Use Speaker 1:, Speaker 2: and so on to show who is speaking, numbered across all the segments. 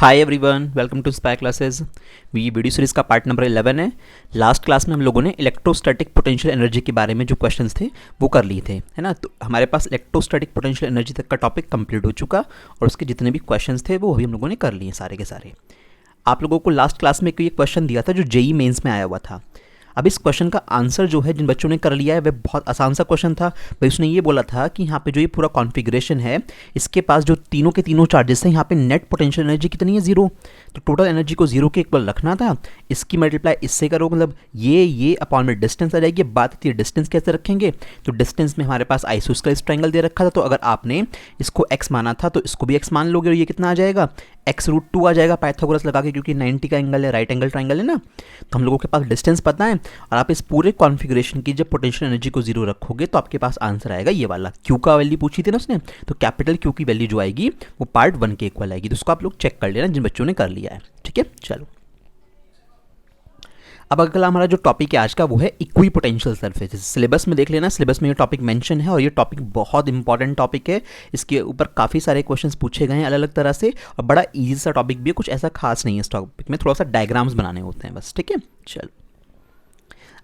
Speaker 1: Hi everyone, welcome to spy classes. ये video series का part number 11 है। Last class में हम लोगों ने इलेक्ट्रोस्टैटिक पोटेंशियल एनर्जी के बारे में जो क्वेश्चंस थे वो कर लिए थे, है ना। तो हमारे पास इलेक्ट्रोस्टैटिक पोटेंशियल एनर्जी तक का टॉपिक कंप्लीट हो चुका और उसके जितने भी क्वेश्चंस थे वो अभी हम लोगों ने कर लिए सारे के सारे। आप लोगों को लास्ट क्लास में कोई क्वेश्चन दिया था जो जेई मेंस में आया हुआ था। अब इस क्वेश्चन का आंसर जो है जिन बच्चों ने कर लिया है वह बहुत आसान सा क्वेश्चन था। भाई उसने ये बोला था कि यहाँ पे जो ये पूरा कॉन्फ़िगरेशन है इसके पास जो तीनों के तीनों चार्जेस हैं, यहाँ पे नेट पोटेंशियल एनर्जी कितनी है, जीरो। तो टोटल एनर्जी को जीरो के इक्वल रखना था। इसकी मल्टीप्लाई इससे करो, मतलब ये अपॉन में डिस्टेंस आ जाएगी। बात आती है डिस्टेंस कैसे रखेंगे, तो डिस्टेंस में हमारे पास आइसोस्केलेस ट्रायंगल दे रखा था। तो अगर आपने इसको x माना था तो इसको भी x मान लोगे और ये कितना आ जाएगा, x√2 आ जाएगा पाइथागोरस लगा के, क्योंकि 90 का एंगल है, राइट एंगल ट्रायंगल है ना। तो हम लोगों के पास डिस्टेंस पता है और आप इस पूरे कॉन्फ़िगरेशन की जब पोटेंशियल एनर्जी को जीरो रखोगे तो आपके पास आंसर आएगा ये वाला। क्यू का वैल्यू पूछी थी ना उसने, तो कैपिटल क्यू की वैल्यू जो आएगी वो पार्ट 1 के इक्वल आएगी। तो उसको आप लोग चेक कर लेना जिन बच्चों ने कर लिया है, ठीक है। चलो अब अगला हमारा जो टॉपिक है आज का वो है इक्वी पोटेंशियल सरफेसेस। सिलेबस में देख लेना, सिलेबस में ये टॉपिक मेंशन है और ये टॉपिक बहुत इंपॉर्टेंट टॉपिक है। इसके ऊपर काफ़ी सारे क्वेश्चंस पूछे गए हैं अलग अलग तरह से और बड़ा ईजी सा टॉपिक भी है, कुछ ऐसा खास नहीं है इस टॉपिक में, थोड़ा सा डायग्राम्स बनाने होते हैं बस, ठीक है। चलो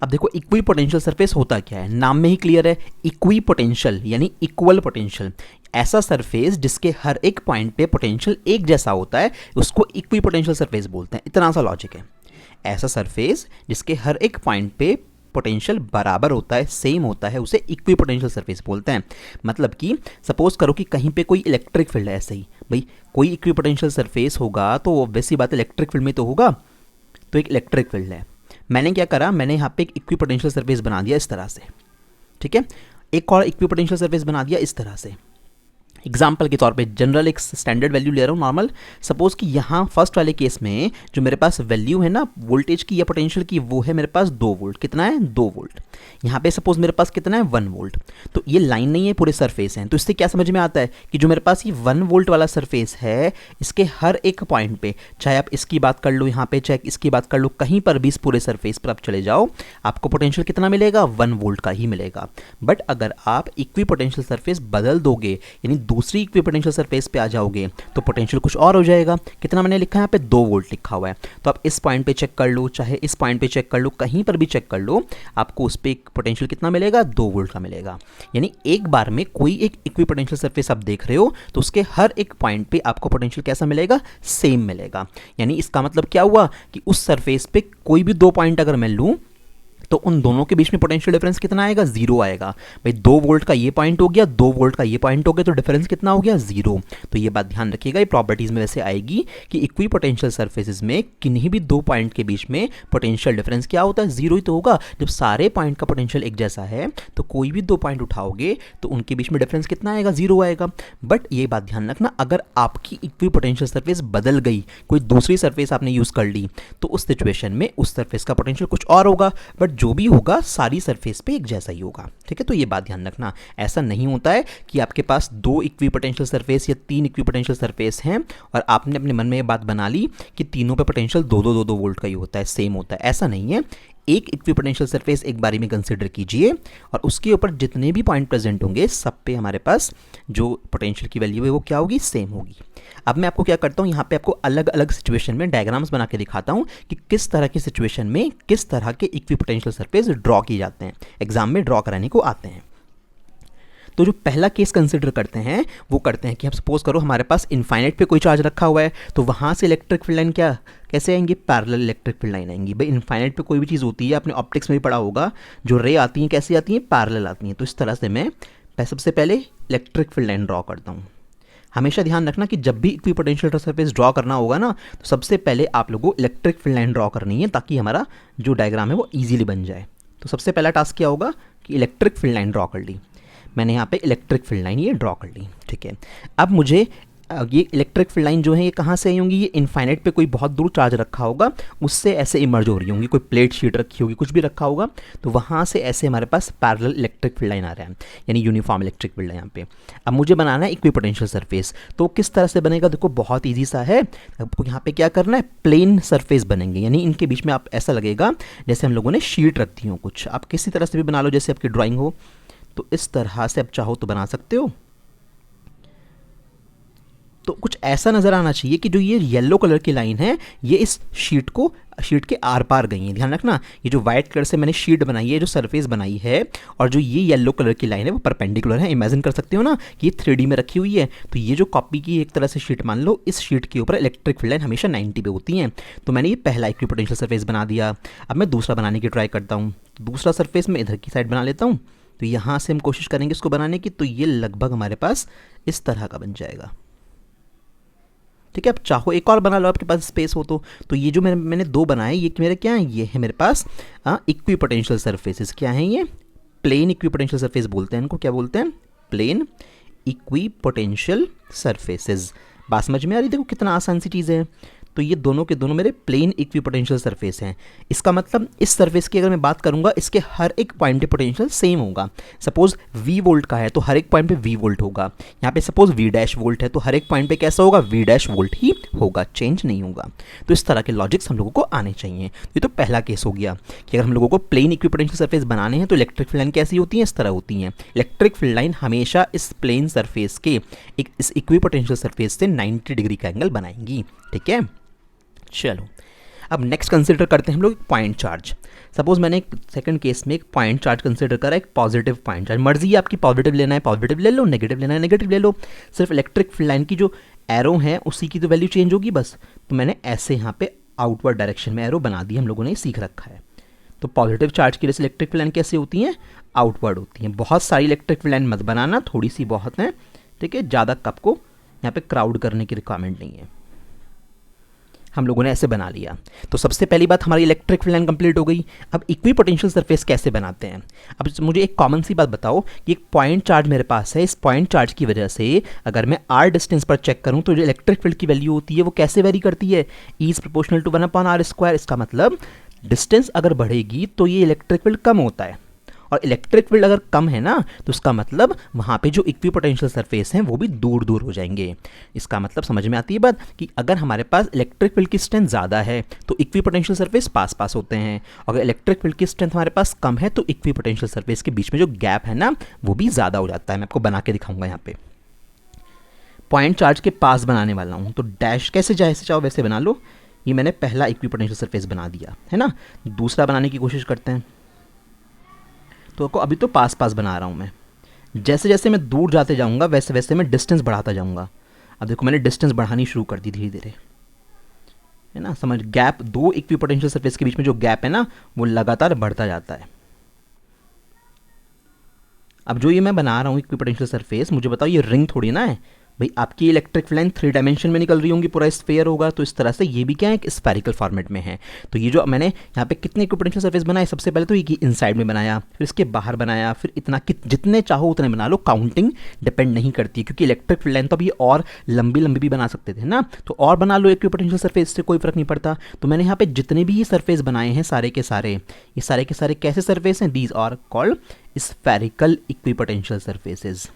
Speaker 1: अब देखो इक्वी पोटेंशियल सरफेस होता क्या है, नाम में ही क्लियर है। इक्वी पोटेंशियल यानी इक्वल पोटेंशियल, ऐसा सरफेस जिसके हर एक पॉइंट पे पोटेंशियल एक जैसा होता है उसको इक्वी पोटेंशियल सरफेस बोलते हैं। इतना सा लॉजिक है। ऐसा सरफेस जिसके हर एक पॉइंट पे पोटेंशियल बराबर होता है, सेम होता है, उसे इक्वी पोटेंशियल सरफेस बोलते हैं। मतलब कि सपोज करो कि कहीं पे कोई इलेक्ट्रिक फील्ड है, ऐसे ही भाई कोई इक्वी पोटेंशियल सरफेस होगा तो ऑब्वियस सी बात इलेक्ट्रिक फील्ड में तो होगा। तो एक इलेक्ट्रिक फील्ड है, मैंने क्या करा, मैंने यहाँ पे एक इक्वी पोटेंशियल सरफेस बना दिया इस तरह से, ठीक है। एक और इक्वी पोटेंशियल सरफेस बना दिया इस तरह से। एग्जाम्पल के तौर पे जनरल एक स्टैंडर्ड वैल्यू ले रहा हूँ नॉर्मल। सपोज कि यहाँ फर्स्ट वाले केस में जो मेरे पास वैल्यू है ना वोल्टेज की या पोटेंशियल की, वो है मेरे पास 2 वोल्ट। कितना है, 2 वोल्ट। यहाँ पे सपोज मेरे पास कितना है, 1 वोल्ट। तो ये लाइन नहीं है, पूरे सरफेस हैं। तो इससे क्या समझ में आता है कि जो मेरे पास ये 1 वोल्ट वाला सरफेस है इसके हर एक पॉइंट पे, चाहे आप इसकी बात कर लो यहाँ पे, चाहे इसकी बात कर लो, कहीं पर भी इस पूरे सरफेस पर आप चले जाओ आपको पोटेंशियल कितना मिलेगा, 1 वोल्ट का ही मिलेगा। बट अगर आप इक्वी पोटेंशियल सरफेस बदल दोगे यानी दूसरी इक्वी पोटेंशियल सरफेस पे आ जाओगे तो पोटेंशियल कुछ और हो जाएगा। कितना मैंने लिखा है यहाँ पे, 2 वोल्ट लिखा हुआ है। तो आप इस पॉइंट पे चेक कर लो, चाहे इस पॉइंट पे चेक कर लो, कहीं पर भी चेक कर लो, आपको उस पे पोटेंशियल कितना मिलेगा, 2 वोल्ट का मिलेगा। यानी एक बार में कोई एक इक्वी पोटेंशियल सरफेस आप देख रहे हो तो उसके हर एक पॉइंट पे आपको पोटेंशियल कैसा मिलेगा, सेम मिलेगा। यानी इसका मतलब क्या हुआ कि उस सरफेस पे कोई भी 2 पॉइंट अगर मैं लूँ तो उन दोनों के बीच में पोटेंशियल डिफरेंस कितना आएगा, 0 आएगा। भाई 2 वोल्ट का ये पॉइंट हो गया, 2 वोल्ट का ये पॉइंट हो गया, तो डिफरेंस कितना हो गया, 0। तो ये बात ध्यान रखिएगा, ये प्रॉपर्टीज में वैसे आएगी कि इक्वी पोटेंशियल सरफेसेस में किन्हीं भी 2 पॉइंट के बीच में पोटेंशियल डिफरेंस क्या होता है, 0 ही तो होगा। जब सारे पॉइंट का पोटेंशियल एक जैसा है तो कोई भी 2 पॉइंट उठाओगे तो उनके बीच में डिफरेंस कितना आएगा, 0 आएगा। बट ये बात ध्यान रखना, अगर आपकी इक्वी पोटेंशियल सरफेस बदल गई, कोई दूसरी सरफेस आपने यूज कर ली, तो उस सिचुएशन में उस सरफेस का पोटेंशियल कुछ और होगा। बट जो भी होगा सारी सरफेस पे एक जैसा ही होगा, ठीक है। तो ये बात ध्यान रखना, ऐसा नहीं होता है कि आपके पास 2 इक्वी पोटेंशियल सरफेस या 3 इक्वी पोटेंशियल सरफेस हैं और आपने अपने मन में ये बात बना ली कि तीनों पे पोटेंशियल 2-2 वोल्ट का ही होता है, सेम होता है। ऐसा नहीं है। एक इक्वी पोटेंशियल सरफेस एक बारी में कंसिडर कीजिए और उसके ऊपर जितने भी पॉइंट प्रेजेंट होंगे सब पे हमारे पास जो पोटेंशियल की वैल्यू है वो क्या होगी, सेम होगी। अब मैं आपको क्या करता हूँ, यहाँ पे आपको अलग अलग सिचुएशन में डायग्राम्स बना के दिखाता हूँ कि किस तरह की सिचुएशन में किस तरह के इक्वी पोटेंशियल सरफेस ड्रॉ किए जाते हैं, एग्जाम में ड्रॉ कराने को आते हैं। तो जो पहला केस कंसिडर करते हैं वो करते हैं कि हम सपोज करो हमारे पास इनफाइनाइट पे कोई चार्ज रखा हुआ है, तो वहाँ से इलेक्ट्रिक फील्ड लाइन क्या कैसे आएंगी, पैरेलल इलेक्ट्रिक फील्ड लाइन आएंगी। भाई इनफाइनाइट पे कोई भी चीज़ होती है, आपने ऑप्टिक्स में भी पढ़ा होगा, जो रे आती हैं कैसी आती हैं, पैरेलल आती हैं। तो इस तरह से मैं सबसे पहले इलेक्ट्रिक फील्ड लाइन ड्रॉ करता हूँ। हमेशा ध्यान रखना कि जब भी इक्वी पोटेंशियल सरफेस ड्रॉ करना होगा ना तो सबसे पहले आप लोगों को इलेक्ट्रिक फील्ड लाइन ड्रॉ करनी है ताकि हमारा जो डायग्राम है वो ईजिली बन जाए। तो सबसे पहला टास्क क्या होगा कि इलेक्ट्रिक फील्ड लाइन ड्रॉ कर ली मैंने, यहाँ पे इलेक्ट्रिक फील्ड लाइन ये ड्रॉ कर ली, ठीक है। अब मुझे ये इलेक्ट्रिक फील्ड लाइन जो है ये कहाँ से आई होंगी, ये इनफाइनाइट पे कोई बहुत दूर चार्ज रखा होगा उससे ऐसे इमर्ज हो रही होंगी, कोई प्लेट शीट रखी होगी, कुछ भी रखा होगा, तो वहाँ से ऐसे हमारे पास पैरेलल इलेक्ट्रिक फील्ड लाइन आ रहा है, यानी यूनिफॉर्म इलेक्ट्रिक फील्ड है यहाँ पे। अब मुझे बनाना है इक्वी पोटेंशियल सरफेस, तो किस तरह से बनेगा, देखो बहुत ईजी सा है। आपको यहाँ पे क्या करना है, प्लेन सरफेस बनेंगे, यानी इनके बीच में आप ऐसा लगेगा जैसे हम लोगों ने शीट रख दी हो कुछ। आप किसी तरह से भी बना लो, जैसे आपकी ड्राइंग हो, तो इस तरह से आप चाहो तो बना सकते हो। तो कुछ ऐसा नज़र आना चाहिए कि जो ये येलो कलर की लाइन है ये इस शीट के आर पार गई है। ध्यान रखना, ये जो वाइट कलर से मैंने शीट बनाई है, जो सरफेस बनाई है, और जो ये येलो कलर की लाइन है वो परपेंडिकुलर है। इमेजिन कर सकते हो ना कि ये 3D में रखी हुई है। तो ये जो कॉपी की एक तरह से शीट मान लो, इस शीट के ऊपर इलेक्ट्रिक फील्ड लाइन हमेशा 90 पे होती हैं। तो मैंने ये पहला इक्विपोटेंशियल सरफेस बना दिया। अब मैं दूसरा बनाने की ट्राई करता हूँ। तो दूसरा सरफेस मैं इधर की साइड बना लेता हूँ। तो यहाँ से हम कोशिश करेंगे इसको बनाने की, तो ये लगभग हमारे पास इस तरह का बन जाएगा। ठीक है, अब चाहो एक और बना लो, आपके पास स्पेस हो तो ये जो मैंने दो बनाए, ये मेरे क्या है, ये है मेरे पास इक्विपोटेंशियल सरफेसेस। क्या हैं ये? प्लेन इक्विपोटेंशियल सरफेस बोलते हैं इनको। क्या बोलते हैं? Plane equipotential surfaces. बात समझ में आ रही? देखो कितना आसान सी चीज़ है। तो ये दोनों के दोनों मेरे प्लेन इक्विपोटेंशियल सरफेस हैं। इसका मतलब इस सरफेस की अगर मैं बात करूंगा, इसके हर एक पॉइंट पे पोटेंशियल सेम होगा। सपोज V वोल्ट का है तो हर एक पॉइंट पे V वोल्ट होगा। यहाँ पे सपोज V डैश वोल्ट है तो हर एक पॉइंट पे कैसा होगा? V डैश वोल्ट ही होगा, चेंज नहीं होगा। तो इस तरह के लॉजिक्स हम लोगों को आने चाहिए। ये तो पहला केस हो गया कि अगर हम लोगों को प्लेन इक्विपोटेंशियल सरफेस बनाने हैं तो इलेक्ट्रिक फील्ड लाइन कैसी होती है? इस तरह होती हैं। इलेक्ट्रिक फील्ड लाइन हमेशा इस प्लेन सरफेस के इस इक्विपोटेंशियल सरफेस से 90 डिग्री का एंगल बनाएंगी। ठीक है, चलो अब नेक्स्ट कंसिडर करते हैं हम लोग एक पॉइंट चार्ज। सपोज मैंने एक सेकंड केस में एक पॉइंट चार्ज कंसिडर करा, एक पॉजिटिव पॉइंट चार्ज। मर्जी है आपकी, पॉजिटिव लेना है पॉजिटिव ले लो, नेगेटिव लेना है नेगेटिव ले लो। सिर्फ इलेक्ट्रिक फील्ड लाइन की जो एरो है उसी की तो वैल्यू चेंज होगी बस। तो मैंने ऐसे यहाँ पे आउटवर्ड डायरेक्शन में एरो बना दी, हम लोगों ने सीख रखा है। तो पॉजिटिव चार्ज की वजह से इलेक्ट्रिक फील्ड लाइन कैसे होती हैं? आउटवर्ड होती हैं। बहुत सारी इलेक्ट्रिक फील्ड लाइन मत बनाना, थोड़ी सी बहुत है। ठीक है, ज़्यादा कप को यहाँ पे क्राउड करने की रिक्वायरमेंट नहीं है। हम लोगों ने ऐसे बना लिया। तो सबसे पहली बात, हमारी इलेक्ट्रिक फील्ड लाइन कंप्लीट हो गई। अब इक्विपोटेंशियल सरफेस कैसे बनाते हैं? अब मुझे एक कॉमन सी बात बताओ कि एक पॉइंट चार्ज मेरे पास है, इस पॉइंट चार्ज की वजह से अगर मैं r डिस्टेंस पर चेक करूं तो जो इलेक्ट्रिक फील्ड की वैल्यू होती है वो कैसे वेरी करती है? E is proportional to 1/r²। इसका मतलब डिस्टेंस अगर बढ़ेगी तो ये इलेक्ट्रिक फील्ड कम होता है, और इलेक्ट्रिक फील्ड अगर कम है ना तो इसका मतलब वहाँ पे जो इक्विपोटेंशियल सरफेस हैं वो भी दूर दूर हो जाएंगे। इसका मतलब समझ में आती है बात कि अगर हमारे पास इलेक्ट्रिक फील्ड की स्ट्रेंथ ज़्यादा है तो इक्विपोटेंशियल सरफेस पास पास होते हैं। अगर इलेक्ट्रिक फील्ड की स्ट्रेंथ हमारे पास कम है तो इक्विपोटेंशियल सरफेस के बीच में जो गैप है ना वो भी ज़्यादा हो जाता है। मैं आपको बना के दिखाऊंगा। यहाँ पे पॉइंट चार्ज के पास बनाने वाला हूँ, तो डैश कैसे जैसे चाहो वैसे बना लो। ये मैंने पहला इक्विपोटेंशियल सरफेस बना दिया है ना। दूसरा बनाने की कोशिश करते हैं। तो अभी तो पास पास बना रहा हूँ मैं। जैसे जैसे मैं दूर जाते जाऊँगा वैसे वैसे मैं डिस्टेंस बढ़ाता जाऊँगा। अब देखो मैंने डिस्टेंस बढ़ानी शुरू कर दी धीरे धीरे, है ना। समझ, गैप दो इक्विपोटेंशियल सरफेस के बीच में जो गैप है ना वो लगातार बढ़ता जाता है। अब जो ये मैं बना रहा हूँ इक्विपोटेंशियल सरफेस, मुझे बताओ ये रिंग थोड़ी ना है भाई। आपकी इलेक्ट्रिक फील्ड लाइन 3 डायमेंशन में निकल रही होंगी, पूरा स्फीयर होगा। तो इस तरह से ये भी क्या है, एक स्फेरिकल फॉर्मेट में है। तो ये जो मैंने यहाँ पे कितने इक्विपोटेंशियल सरफेस बनाए, सबसे पहले तो ये इनसाइड में बनाया, फिर इसके बाहर बनाया, फिर इतना जितने चाहो उतने बना लो। काउंटिंग डिपेंड नहीं करती है, क्योंकि इलेक्ट्रिक फील्ड लाइन तो अभी और लंबी लंबी भी बना सकते थे ना, तो और बना लो इक्विपोटेंशियल सरफेस से, कोई फर्क नहीं पड़ता। तो मैंने यहाँ पे जितने भी ये सरफेस बनाए हैं सारे के सारे, ये सारे के सारे कैसे सरफेस हैं? These are called spherical equipotential surfaces.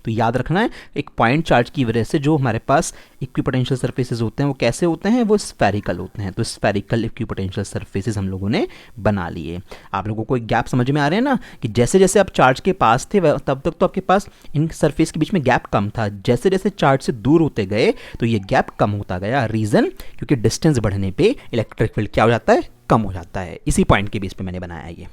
Speaker 1: तो याद रखना है, एक पॉइंट चार्ज की वजह से जो हमारे पास इक्विपोटेंशियल सरफेसेस होते हैं वो कैसे होते हैं? वो स्फेरिकल होते हैं। तो स्फेरिकल इक्विपोटेंशियल सरफेसेस हम लोगों ने बना लिए। आप लोगों को एक गैप समझ में आ रहे हैं ना कि जैसे जैसे आप चार्ज के पास थे तब तक तो आपके पास इन सरफेस के बीच में गैप कम था। जैसे जैसे चार्ज से दूर होते गए तो ये गैप कम होता गया। रीज़न, क्योंकि डिस्टेंस बढ़ने पर इलेक्ट्रिक फील्ड क्या हो जाता है? कम हो जाता है। इसी पॉइंट के बेस पे मैंने बनाया ये।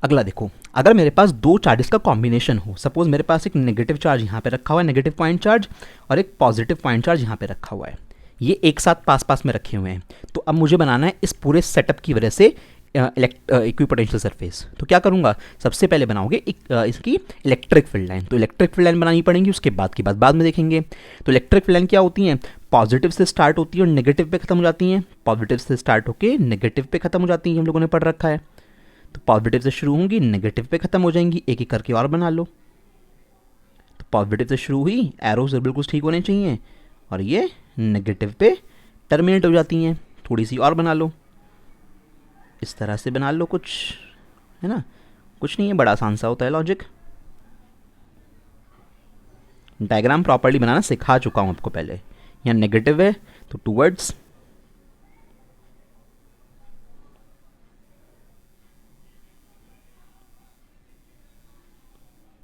Speaker 1: अगला देखो, अगर मेरे पास दो चार्जेस का कॉम्बिनेशन हो, सपोज मेरे पास एक नेगेटिव चार्ज यहाँ पे रखा हुआ है, नेगेटिव पॉइंट चार्ज, और एक पॉजिटिव पॉइंट चार्ज यहाँ पे रखा हुआ है, ये एक साथ पास पास में रखे हुए हैं। तो अब मुझे बनाना है इस पूरे सेटअप की वजह से इक्विपोटेंशियल सरफेस। तो क्या करूँगा, सबसे पहले बनाओगे इसकी इलेक्ट्रिक फील्ड लाइन। तो इलेक्ट्रिक फील्ड लाइन बनानी पड़ेगी, उसके बाद की बात बाद में देखेंगे। तो इलेक्ट्रिक फील्ड लाइन क्या होती हैं? पॉजिटिव से स्टार्ट होती है और नेगेटिव पे खत्म हो जाती हैं। पॉजिटिव से स्टार्ट होकर नेगेटिव पे खत्म हो जाती हैं, हम लोगों ने पढ़ रखा है। तो पॉजिटिव से शुरू होंगी, नेगेटिव पे खत्म हो जाएंगी। एक एक करके और बना लो। तो पॉजिटिव से शुरू हुई, एरोस बिल्कुल ठीक होने चाहिए, और ये नेगेटिव पे टर्मिनेट हो जाती हैं। थोड़ी सी और बना लो, इस तरह से बना लो कुछ, है ना। कुछ नहीं है, बड़ा आसान सा होता है लॉजिक। डायग्राम प्रॉपर्ली बनाना सिखा चुका हूं आपको पहले। यहाँ नेगेटिव है तो टूवर्ड्स,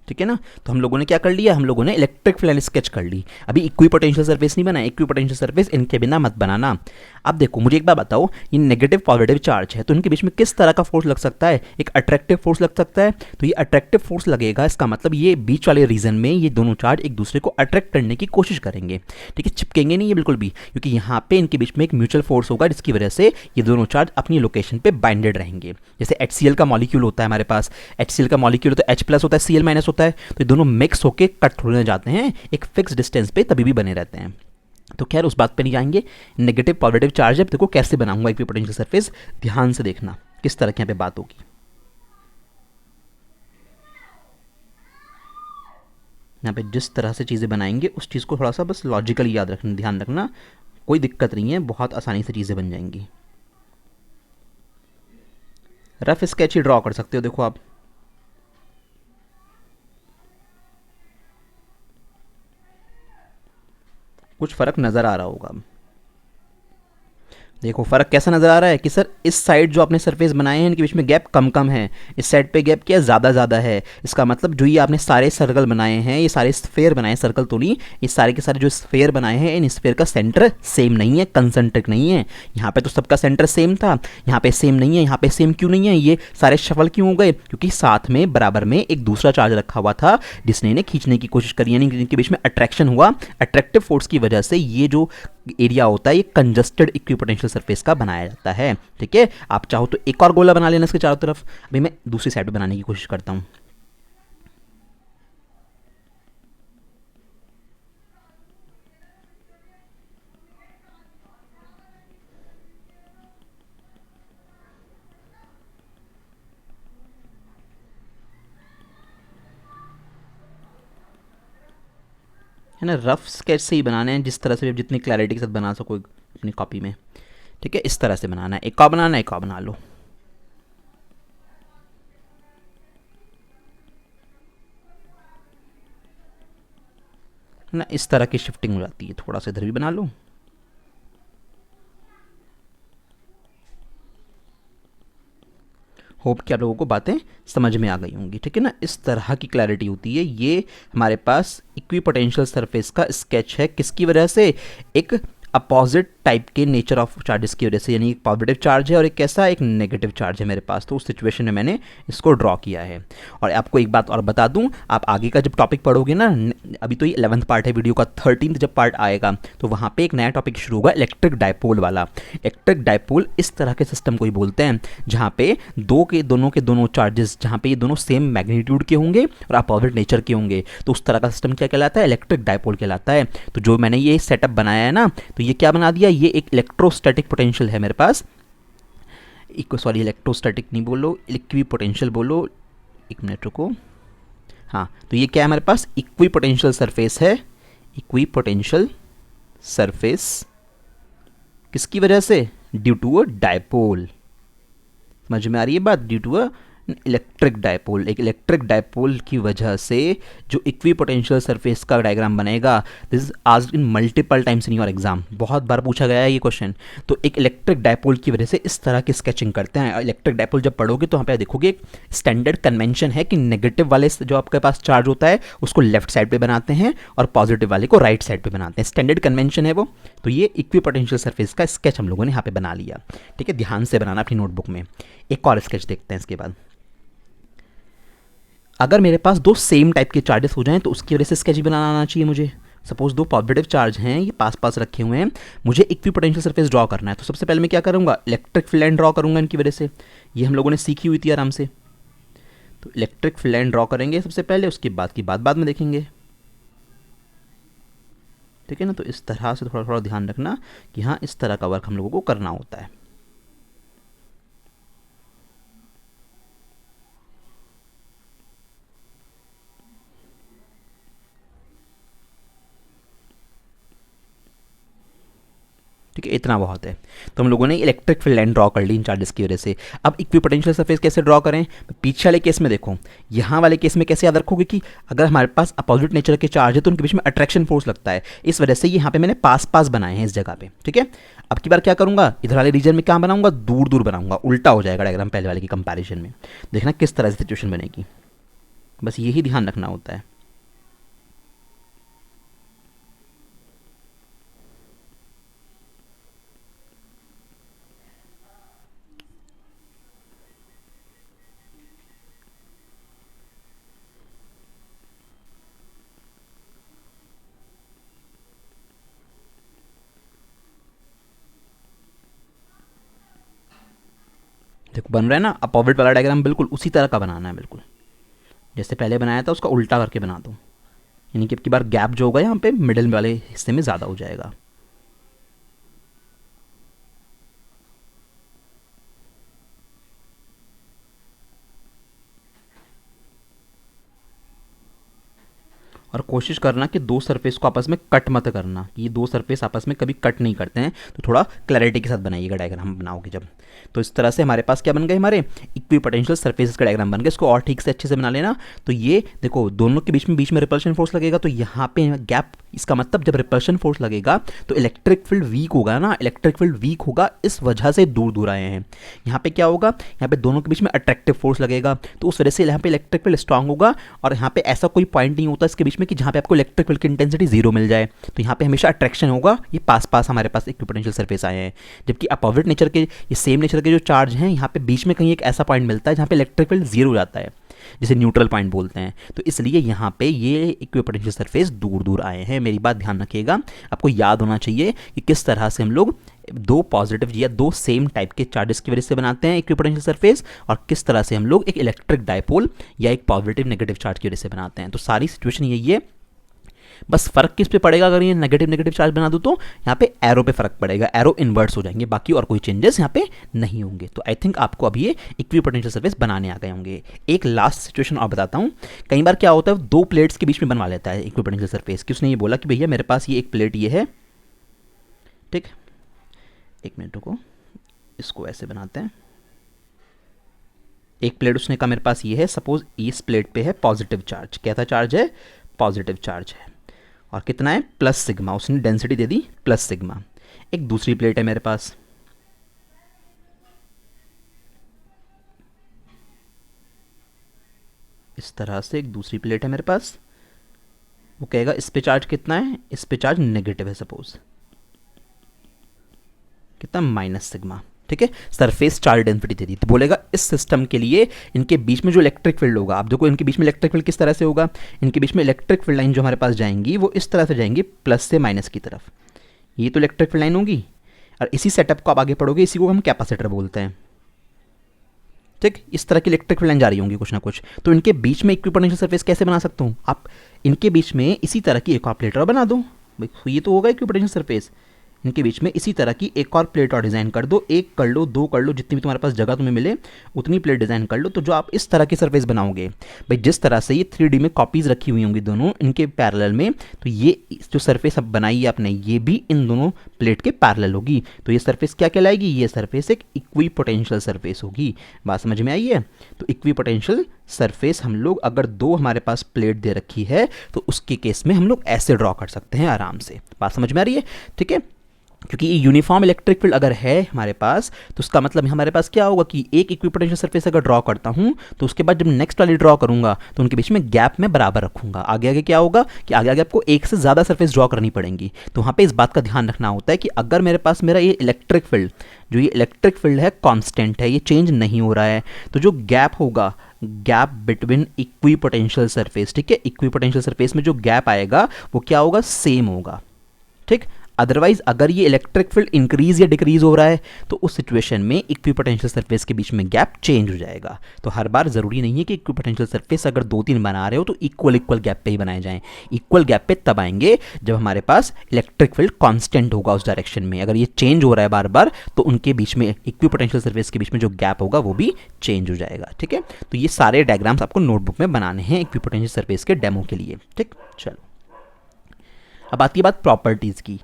Speaker 1: ठीक है ना। तो हम लोगों ने क्या कर लिया, हम लोगों ने इलेक्ट्रिक फील्ड स्केच कर ली। अभी इक्विपोटेंशियल सरफेस नहीं बना, इक्विपोटेंशियल सरफेस इनके बिना मत बनाना। अब देखो मुझे एक बात बताओ, ये नेगेटिव पॉजिटिव चार्ज है तो इनके बीच में किस तरह का फोर्स लग सकता है, एक अट्रैक्टिव फोर्स लग सकता है। तो ये अट्रैक्टिव फोर्स लगेगा, इसका मतलब ये बीच वाले रीजन में ये दोनों चार्ज एक दूसरे को अट्रैक्ट करने की कोशिश करेंगे। ठीक है, चिपकेंगे नहीं ये बिल्कुल भी, क्योंकि यहाँ पे इनके बीच में एक म्यूचुअल फोर्स होगा जिसकी वजह से ये दोनों चार्ज अपनी लोकेशन पे बाइंडेड रहेंगे। जैसे HCl का मॉलिक्यूल होता है हमारे पास, HCl का मॉलिक्यूल तो H+ होता है, Cl- होता है, तो ये दोनों मिक्स होकर कट होने जाते हैं एक फिक्स डिस्टेंस पे, तभी भी बने रहते हैं। तो खैर उस बात पे नहीं जाएंगे। नेगेटिव पॉजिटिव चार्ज है, देखो कैसे बनाऊंगा इक्विपोटेंशियल सरफेस, ध्यान से देखना किस तरह की यहाँ पे बात होगी। यहाँ पे जिस तरह से चीज़ें बनाएंगे उस चीज़ को थोड़ा सा बस लॉजिकली याद रखना, ध्यान रखना, कोई दिक्कत नहीं है, बहुत आसानी से चीज़ें बन जाएंगी। रफ स्केच ही ड्रॉ कर सकते हो, देखो आप कुछ फर्क नज़र आ रहा होगा। देखो फर्क कैसा नजर आ रहा है कि सर इस साइड जो आपने सरफेस बनाए हैं इनके बीच में गैप कम कम है, इस साइड पे गैप क्या ज़्यादा ज़्यादा है। इसका मतलब जो ये आपने सारे सर्कल बनाए हैं, ये सारे स्फेयर बनाए, सर्कल तो नहीं, ये सारे के सारे जो स्फेयर बनाए हैं इन स्फेयर का सेंटर सेम नहीं है, कंसेंट्रिक नहीं है। यहाँ पे तो सबका सेंटर सेम था, यहाँ पे सेम नहीं है। यहाँ पे सेम क्यों नहीं है, ये सारे शफल क्यों हो गए, क्योंकि साथ में बराबर में एक दूसरा चार्ज रखा हुआ था जिसने इन्हें खींचने की कोशिश करी, यानी इनके बीच में अट्रैक्शन हुआ। अट्रैक्टिव फोर्स की वजह से ये जो एरिया होता है ये कंजस्टेड इक्विपोटेंशियल सरफेस का बनाया जाता है। ठीक है, आप चाहो तो एक और गोला बना लेना इसके चारों तरफ। अभी मैं दूसरी साइड पे बनाने की कोशिश करता हूं। है ना, रफ स्केच से ही बनाने हैं, जिस तरह से भी आप जितनी क्लैरिटी के साथ बना सको अपनी कॉपी में। ठीक है, इस तरह से बनाना है, एक और बनाना है, एक और बना लो। ना इस तरह की शिफ्टिंग हो जाती है, थोड़ा सा इधर भी बना लो। होप कि आप लोगों को बातें समझ में आ गई होंगी। ठीक है ना, इस तरह की क्लैरिटी होती है। ये हमारे पास इक्विपोटेंशियल सरफेस का स्केच है, किसकी वजह से, एक अपोजिट टाइप के नेचर ऑफ चार्जेस की वजह से, यानी एक पॉजिटिव चार्ज है और एक कैसा, एक नेगेटिव चार्ज है मेरे पास। तो उस सिचुएशन में मैंने इसको ड्रॉ किया है। और आपको एक बात और बता दूं, आप आगे का जब टॉपिक पढ़ोगे ना, अभी तो ये 11th पार्ट है वीडियो का, 13th जब पार्ट आएगा तो वहाँ पे एक नया टॉपिक शुरू होगा, इलेक्ट्रिक डायपोल वाला। इलेक्ट्रिक डायपोल इस तरह के सिस्टम को ही बोलते हैं जहाँ पे दोनों के दोनों चार्जेस, जहाँ पे ये दोनों सेम मैग्नीट्यूड के होंगे और अपोजिट नेचर के होंगे, तो उस तरह का सिस्टम क्या कहलाता है, इलेक्ट्रिक डायपोल कहलाता है। तो जो मैंने ये सेटअप बनाया है ना, तो ये क्या बना दिया, ये एक इलेक्ट्रोस्टैटिक पोटेंशियल है मेरे पास। सॉरी, इलेक्ट्रोस्टैटिक नहीं बोलो, इक्वी पोटेंशियल बोलो, एक मिनट रुको। हाँ, तो ये क्या है हमारे पास, इक्वी पोटेंशियल सरफेस है। इक्वी पोटेंशियल सरफेस किसकी वजह से, ड्यू टू अ डायपोल। समझ में आ रही है बात, due to a electric dipole. एक इलेक्ट्रिक डायपोल की वजह से जो इक्विपोटेंशियल सरफेस का डायग्राम बनेगा, this is asked in multiple times in your exam, बहुत बार पूछा गया है ये क्वेश्चन। तो एक इलेक्ट्रिक डायपोल की वजह से इस तरह की स्केचिंग करते हैं। इलेक्ट्रिक डायपोल जब पढ़ोगे तो वहाँ पे देखोगे एक स्टैंडर्ड कन्वेंशन है कि नेगेटिव वाले जो आपके पास चार्ज होता है उसको लेफ्ट साइड पे बनाते हैं और पॉजिटिव वाले को राइट साइड पे बनाते हैं, स्टैंडर्ड कन्वेंशन है वो। तो ये इक्विपोटेंशियल सरफेस का स्केच हम लोगों ने यहाँ पे बना लिया। ठीक है, ध्यान से बनाना अपनी नोटबुक में। एक और स्केच देखते हैं इसके बाद। अगर मेरे पास दो सेम टाइप के चार्जेस हो जाएं तो उसकी वजह से स्केच बनाना आना चाहिए मुझे। सपोज दो पॉजिटिव चार्ज हैं, ये पास पास रखे हुए हैं, मुझे इक्विपोटेंशियल सरफेस ड्रॉ करना है। तो सबसे पहले मैं क्या करूंगा, इलेक्ट्रिक फील्ड लाइन ड्रॉ करूंगा इनकी वजह से, ये हम लोगों ने सीखी हुई थी आराम से। तो इलेक्ट्रिक फील्ड लाइन ड्रॉ करेंगे सबसे पहले, उसकी बात की बात बाद में देखेंगे। ठीक है ना, तो इस तरह से थोड़ा थोड़ा ध्यान रखना कि हाँ इस तरह का वर्क हम लोगों को करना होता है। ठीक है, इतना बहुत है। तो हम लोगों ने इलेक्ट्रिक फील्ड लाइन ड्रॉ कर ली इन चार्जेस की वजह से। अब इक्विपोटेंशियल सरफेस कैसे ड्रॉ करें, पीछे वाले केस में देखो, यहाँ वाले केस में कैसे याद रखोगे कि अगर हमारे पास अपोजिट नेचर के चार्ज है तो उनके बीच में अट्रैक्शन फोर्स लगता है, इस वजह से यहाँ पे मैंने पास पास बनाए हैं इस जगह पे। ठीक है, अब की बार क्या करूँगा, इधर वाले रीजन में क्या बनाऊंगा, दूर दूर बनाऊंगा, उल्टा हो जाएगा डायग्राम पहले वाले की कंपेरिजन में। देखना किस तरह से सिचुएशन बनेगी। बस यही ध्यान रखना होता है। देखो बन रहा है ना, अपोजिट वाला डायग्राम बिल्कुल उसी तरह का बनाना है, बिल्कुल जैसे पहले बनाया था उसका उल्टा करके बना दो, यानी कि अब की बार गैप जो होगा यहाँ पे मिडिल वाले हिस्से में ज़्यादा हो जाएगा। और कोशिश करना कि दो सरफेस को आपस में कट मत करना, ये दो सरफेस आपस में कभी कट नहीं करते हैं, तो थोड़ा क्लैरिटी के साथ बनाइएगा डायग्राम बनाओगे जब। तो इस तरह से हमारे पास क्या बन गए, हमारे इक्वी पोटेंशियल सरफेसेस का डायग्राम बन गया। इसको और ठीक से अच्छे से बना लेना। तो ये देखो दोनों के बीच में रिपल्शन फोर्स लगेगा, तो यहाँ पे गैप, इसका मतलब जब रिपल्शन फोर्स लगेगा तो इलेक्ट्रिक फील्ड वीक होगा ना, इलेक्ट्रिक फील्ड वीक होगा, इस वजह से दूर दूर आए हैं। यहाँ पे क्या होगा, यहाँ पे दोनों के बीच में अट्रैक्टिव फोर्स लगेगा, तो उस वजह से यहाँ पे इलेक्ट्रिक फील्ड स्ट्रांग होगा। और यहाँ पे ऐसा कोई पॉइंट नहीं होता इसके बीच में कि जहाँ पे आपको इलेक्ट्रिक फील्ड की इंटेंसिटी जीरो मिल जाए, तो यहाँ पे हमेशा अट्रैक्शन होगा। ये पास पास हमारे पास इक्विपोटेंशियल सरफेस आए हैं, जबकि अपोजिट नेचर के, ये सेम नेचर के जो चार्ज हैं, यहाँ पे बीच में कहीं एक ऐसा पॉइंट मिलता है जहाँ पे इलेक्ट्रिक फील्ड जीरो हो जाता है, जिसे न्यूट्रल पॉइंट बोलते हैं। तो इसलिए यहाँ पे ये इक्विपोटेंशियल सरफेस दूर दूर आए हैं। मेरी बात ध्यान रखिएगा, आपको याद होना चाहिए कि किस तरह से हम लोग दो पॉजिटिव या दो सेम टाइप के चार्जेस की वजह से बनाते हैं इक्विपोटेंशियल सरफेस, और किस तरह से हम लोग एक इलेक्ट्रिक डायपोल या एक पॉजिटिव नेगेटिव चार्ज की वजह से बनाते हैं। तो सारी सिचुएशन यही है, बस फर्क किस पे पड़ेगा, अगर ये नेगेटिव नेगेटिव चार्ज बना दूं तो यहाँ पे एरो पे फर्क पड़ेगा, एरो इन्वर्ट्स हो जाएंगे, बाकी और कोई चेंजेस यहाँ पे नहीं होंगे। तो आई थिंक आपको अभी ये इक्विपोटेंशियल सरफेस बनाने आ गए होंगे। एक लास्ट सिचुएशन और बताता हूँ, कई बार क्या होता है दो प्लेट्स के बीच में बनवा लेता है इक्विपोटेंशियल सरफेस, कि उसने ये बोला कि भैया मेरे पास ये एक प्लेट ये है, ठीक, एक मिनट को इसको ऐसे बनाते हैं। एक प्लेट उसने कहा मेरे पास ये है, सपोज इस प्लेट पे है पॉजिटिव चार्ज, कैसा चार्ज है, पॉजिटिव चार्ज है, और कितना है, प्लस सिग्मा, उसने डेंसिटी दे दी प्लस सिग्मा। एक दूसरी प्लेट है मेरे पास, इस तरह से एक दूसरी प्लेट है मेरे पास, वो कहेगा इस पे चार्ज कितना है, इस पे चार्ज नेगेटिव है, सपोज कितना, माइनस सिग्मा, ठीक है। सरफेस चार्ज डेंसिटी दे दी, तो बोलेगा इस सिस्टम के लिए इनके बीच में जो इलेक्ट्रिक फील्ड होगा, आप देखो इनके बीच में इलेक्ट्रिक फील्ड किस तरह से होगा, इनके बीच में इलेक्ट्रिक फील्ड लाइन जो हमारे पास जाएंगी वो इस तरह से जाएंगी, प्लस से माइनस की तरफ, ये तो इलेक्ट्रिक फील्ड लाइन होगी। और इसी सेटअप को आप आगे पढ़ोगे, इसी को हम कैपेसिटर बोलते हैं, ठीक। इस तरह की इलेक्ट्रिक फील्ड लाइन जा रही होंगी कुछ ना कुछ, तो इनके बीच में इक्विपोटेंशियल सरफेस कैसे बना सकता हूँ, आप इनके बीच में इसी तरह की एक और प्लेट और बना दो, ये तो होगा इक्विपोटेंशियल सरफेस। इनके बीच में इसी तरह की एक और प्लेट और डिज़ाइन कर दो, एक कर लो, दो कर लो, जितनी भी तुम्हारे पास जगह तुम्हें मिले उतनी प्लेट डिज़ाइन कर लो। तो जो आप इस तरह की सरफेस बनाओगे, भाई जिस तरह से ये 3D में कॉपीज़ रखी हुई होंगी दोनों इनके पैरेलल में, तो ये जो सरफेस अब बनाई है आपने, ये भी इन दोनों प्लेट के पैरेलल होगी। तो ये सरफेस क्या कहलाएगी, ये सरफेस एक इक्विपोटेंशियल सरफेस होगी। बात समझ में आई है। तो इक्विपोटेंशियल सरफेस हम लोग, अगर दो हमारे पास प्लेट दे रखी है तो उसके केस में हम लोग ऐसे ड्रॉ कर सकते हैं आराम से। बात समझ में आ रही है, ठीक है। क्योंकि ये यूनिफॉर्म इलेक्ट्रिक फील्ड अगर है हमारे पास, तो उसका मतलब हमारे पास क्या होगा कि एक इक्विपोटेंशियल सरफेस अगर ड्रॉ करता हूँ तो उसके बाद जब नेक्स्ट वाली ड्रॉ करूँगा तो उनके बीच में गैप में बराबर रखूँगा। आगे आगे क्या होगा कि आगे आगे आपको एक से ज़्यादा सरफेस ड्रॉ करनी पड़ेंगी। तो वहाँ पे इस बात का ध्यान रखना होता है कि अगर मेरे पास मेरा ये इलेक्ट्रिक फील्ड, जो ये इलेक्ट्रिक फील्ड है कांस्टेंट है, ये चेंज नहीं हो रहा है, तो जो गैप होगा, गैप बिटवीन इक्विपोटेंशियल सरफेस, ठीक है, इक्विपोटेंशियल सरफेस में जो गैप आएगा वो क्या होगा, सेम होगा, ठीक। अदरवाइज अगर ये इलेक्ट्रिक फील्ड इंक्रीज या डिक्रीज हो रहा है तो उस सिचुएशन में इक्विपोटेंशियल सरफेस के बीच में गैप चेंज हो जाएगा। तो हर बार जरूरी नहीं है कि इक्विपोटेंशियल सरफेस अगर 2-3 बना रहे हो तो इक्वल गैप पे ही बनाए जाएं। इक्वल गैप पे तब आएंगे जब हमारे पास इलेक्ट्रिक फील्ड कांस्टेंट होगा उस डायरेक्शन में। अगर ये चेंज हो रहा है बार बार तो उनके बीच में, इक्विपोटेंशियल सरफेस के बीच में जो गैप होगा वो भी चेंज हो जाएगा, ठीक है। तो ये सारे डायग्राम्स आपको नोटबुक में बनाने हैं इक्विपोटेंशियल सरफेस के डेमो के लिए, ठीक। चलो अब आती है बात प्रॉपर्टीज़ की।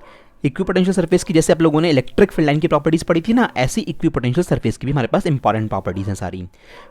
Speaker 1: इक्विपोटेंशियल सरफेस की जैसे आप लोगों ने इलेक्ट्रिक फील्ड लाइन की प्रॉपर्टीज पढ़ी थी ना, ऐसी इक्विपोटेंशियल सरफेस की भी हमारे पास इंपॉर्टेंट प्रॉपर्टीज हैं सारी।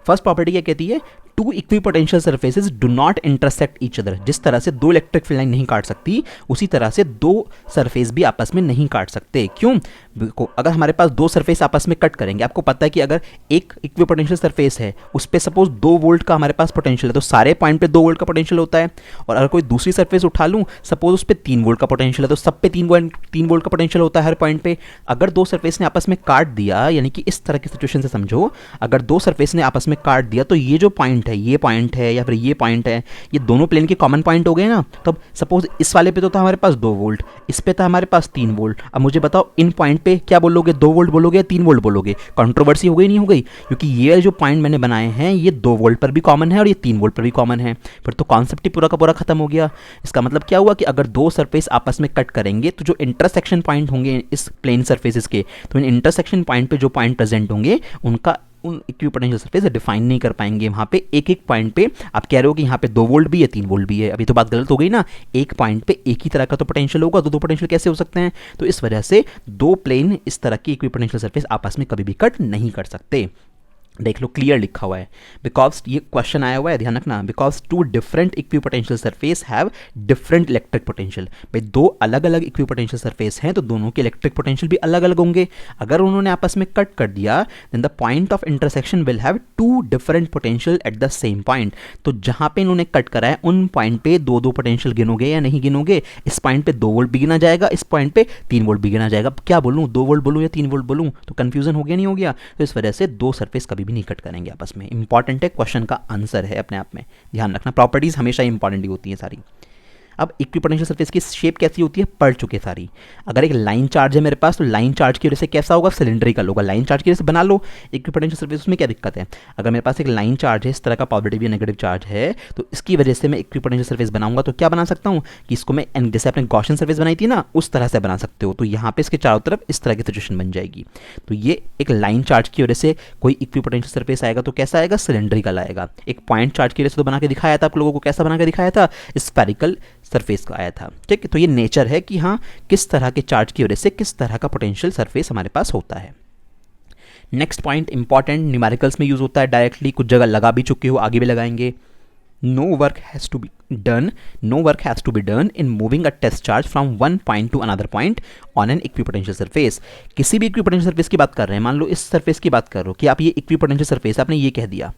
Speaker 1: फर्स्ट प्रॉपर्टी क्या कहती है, two equipotential surfaces do not intersect each other. जिस तरह से दो इलेक्ट्रिक फील्ड लाइन नहीं काट सकती, उसी तरह से दो सरफेस भी आपस में नहीं काट सकते। क्यों, अगर हमारे पास दो सरफेस आपस में कट करेंगे, आपको पता है कि अगर एक इक्विपोटेंशियल सरफेस है उस पर सपोज 2 वोल्ट का हमारे पास पोटेंशियल है, तो सारे पॉइंट पे 2 वोल्ट का पोटेंशियल होता है। और अगर कोई दूसरी सरफेस उठा लूँ, सपोज उस पर 3 वोल्ट का पोटेंशियल है, तो सब पे 3 वोल्ट का पोटेंशियल होता है हर पॉइंट पे। अगर दो सरफेस ने आपस में काट दिया, यानी कि इस तरह की सिचुएशन से समझो, अगर दो सरफेस ने आपस में काट दिया तो ये जो पॉइंट है, ये पॉइंट है या फिर ये पॉइंट है, ये दोनों प्लेन के कॉमन पॉइंट हो गए ना। तब सपोज इस वाले पे तो था हमारे पास 2 वोल्ट, इस पे था हमारे पास 3 वोल्ट। अब मुझे बताओ इन पॉइंट पे क्या बोलोगे, 2 वोल्ट बोलोगे या 3 वोल्ट बोलोगे? कंट्रोवर्सी हो गई नहीं हो गई? क्योंकि ये जो पॉइंट मैंने बनाए हैं ये 2 वोल्ट पर भी कॉमन है और ये 3 वोल्ट पर भी कॉमन है। फिर तो कॉन्सेप्ट ही पूरा का पूरा खत्म हो गया। इसका मतलब क्या हुआ कि अगर दो सरफेस आपस में कट करेंगे तो जो इंटरसेक्शन पॉइंट होंगे इस प्लेन सरफेसेस के, तो इन इंटरसेक्शन पॉइंट पे जो पॉइंट प्रेजेंट होंगे उनका उन इक्विपोटेंशियल सरफेस डिफाइन नहीं कर पाएंगे। वहाँ पे एक एक पॉइंट पे आप कह रहे हो कि यहाँ पे 2 वोल्ट भी है 3 वोल्ट भी है, अभी तो बात गलत हो गई ना। एक पॉइंट पे एक ही तरह का तो पोटेंशियल होगा, दो पोटेंशियल कैसे हो सकते हैं? तो इस वजह से दो प्लेन इस तरह की इक्विपोटेंशियल सरफेस आपस में कभी भी कट नहीं कर सकते। देख लो क्लियर लिखा हुआ है, बिकॉज ये क्वेश्चन आया हुआ है, ध्यान रखना, because two different equipotential surface have different electric potential. भाई दो अलग अलग इक्विपोटेंशियल सरफेस हैं तो दोनों के इलेक्ट्रिक पोटेंशियल भी अलग अलग होंगे। अगर उन्होंने आपस में कट कर दिया then the point of intersection will have 2 different potential at the same point. तो जहां पे इन्होंने कट करा है उन पॉइंट पे दो दो पोटेंशियल गिनोगे या नहीं गिनोगे? इस पॉइंट पे 2 वोल्ट भी गिना जाएगा, इस पॉइंट पे 3 वोल्ट भी गिना जाएगा। क्या बोलूँ, 2 वोल्ट बोलूँ या 3 वोल्ट बोलूँ? तो कंफ्यूजन हो गया नहीं हो गया? तो इस वजह से दो सरफेस कभी भी नहीं कट करेंगे आपस में। इंपॉर्टेंट है, क्वेश्चन का आंसर है अपने आप में, ध्यान रखना। प्रॉपर्टीज हमेशा इंपॉर्टेंट ही होती हैं सारी। अब इक्विपोटेंशियल सरफेस की शेप कैसी होती है, पढ़ चुके सारी। अगर एक लाइन चार्ज है मेरे पास तो लाइन चार्ज की वजह से कैसा होगा, सिलिंड्रिकल होगा। लाइन चार्ज की वजह से बना लो इक्विपोटेंशियल सरफेस, उसमें क्या दिक्कत है? अगर मेरे पास एक लाइन चार्ज है, इस तरह का पॉजिटिव या नेगेटिव चार्ज है, तो इसकी वजह से मैं इक्विपोटेंशियल सरफेस बनाऊंगा तो क्या बना सकता हूँ कि इसको मैं जैसे आपने गॉसियन सरफेस बनाई थी ना, उस तरह से बना सकते हो। तो यहाँ पे इसके चारों तरफ इस तरह की सिचुएशन बन जाएगी। तो ये एक लाइन चार्ज की वजह से कोई इक्विपोटेंशियल सरफेस आएगा तो कैसा आएगा, सिलिंड्रिकल आएगा। एक पॉइंट चार्ज की वजह से तो बना के दिखाया था आप लोगों को, कैसा बना के दिखाया था, स्फेरिकल सरफेस का आया था। ठीक है, तो ये नेचर है कि हाँ किस तरह के चार्ज की वजह से किस तरह का पोटेंशियल सरफेस हमारे पास होता है। नेक्स्ट पॉइंट इंपॉर्टेंट, न्यूमेरिकल्स में यूज होता है डायरेक्टली, कुछ जगह लगा भी चुके हो, आगे भी लगाएंगे। No work has to be done in moving a test charge from one point to another point on an equipotential surface. किसी भी इक्विपोटेंशियल सरफेस की बात कर रहे हैं, मान लो इस सरफेस की बात कर रहे हो कि आप ये इक्विपोटेंशियल सरफेस, आपने ये कह दिया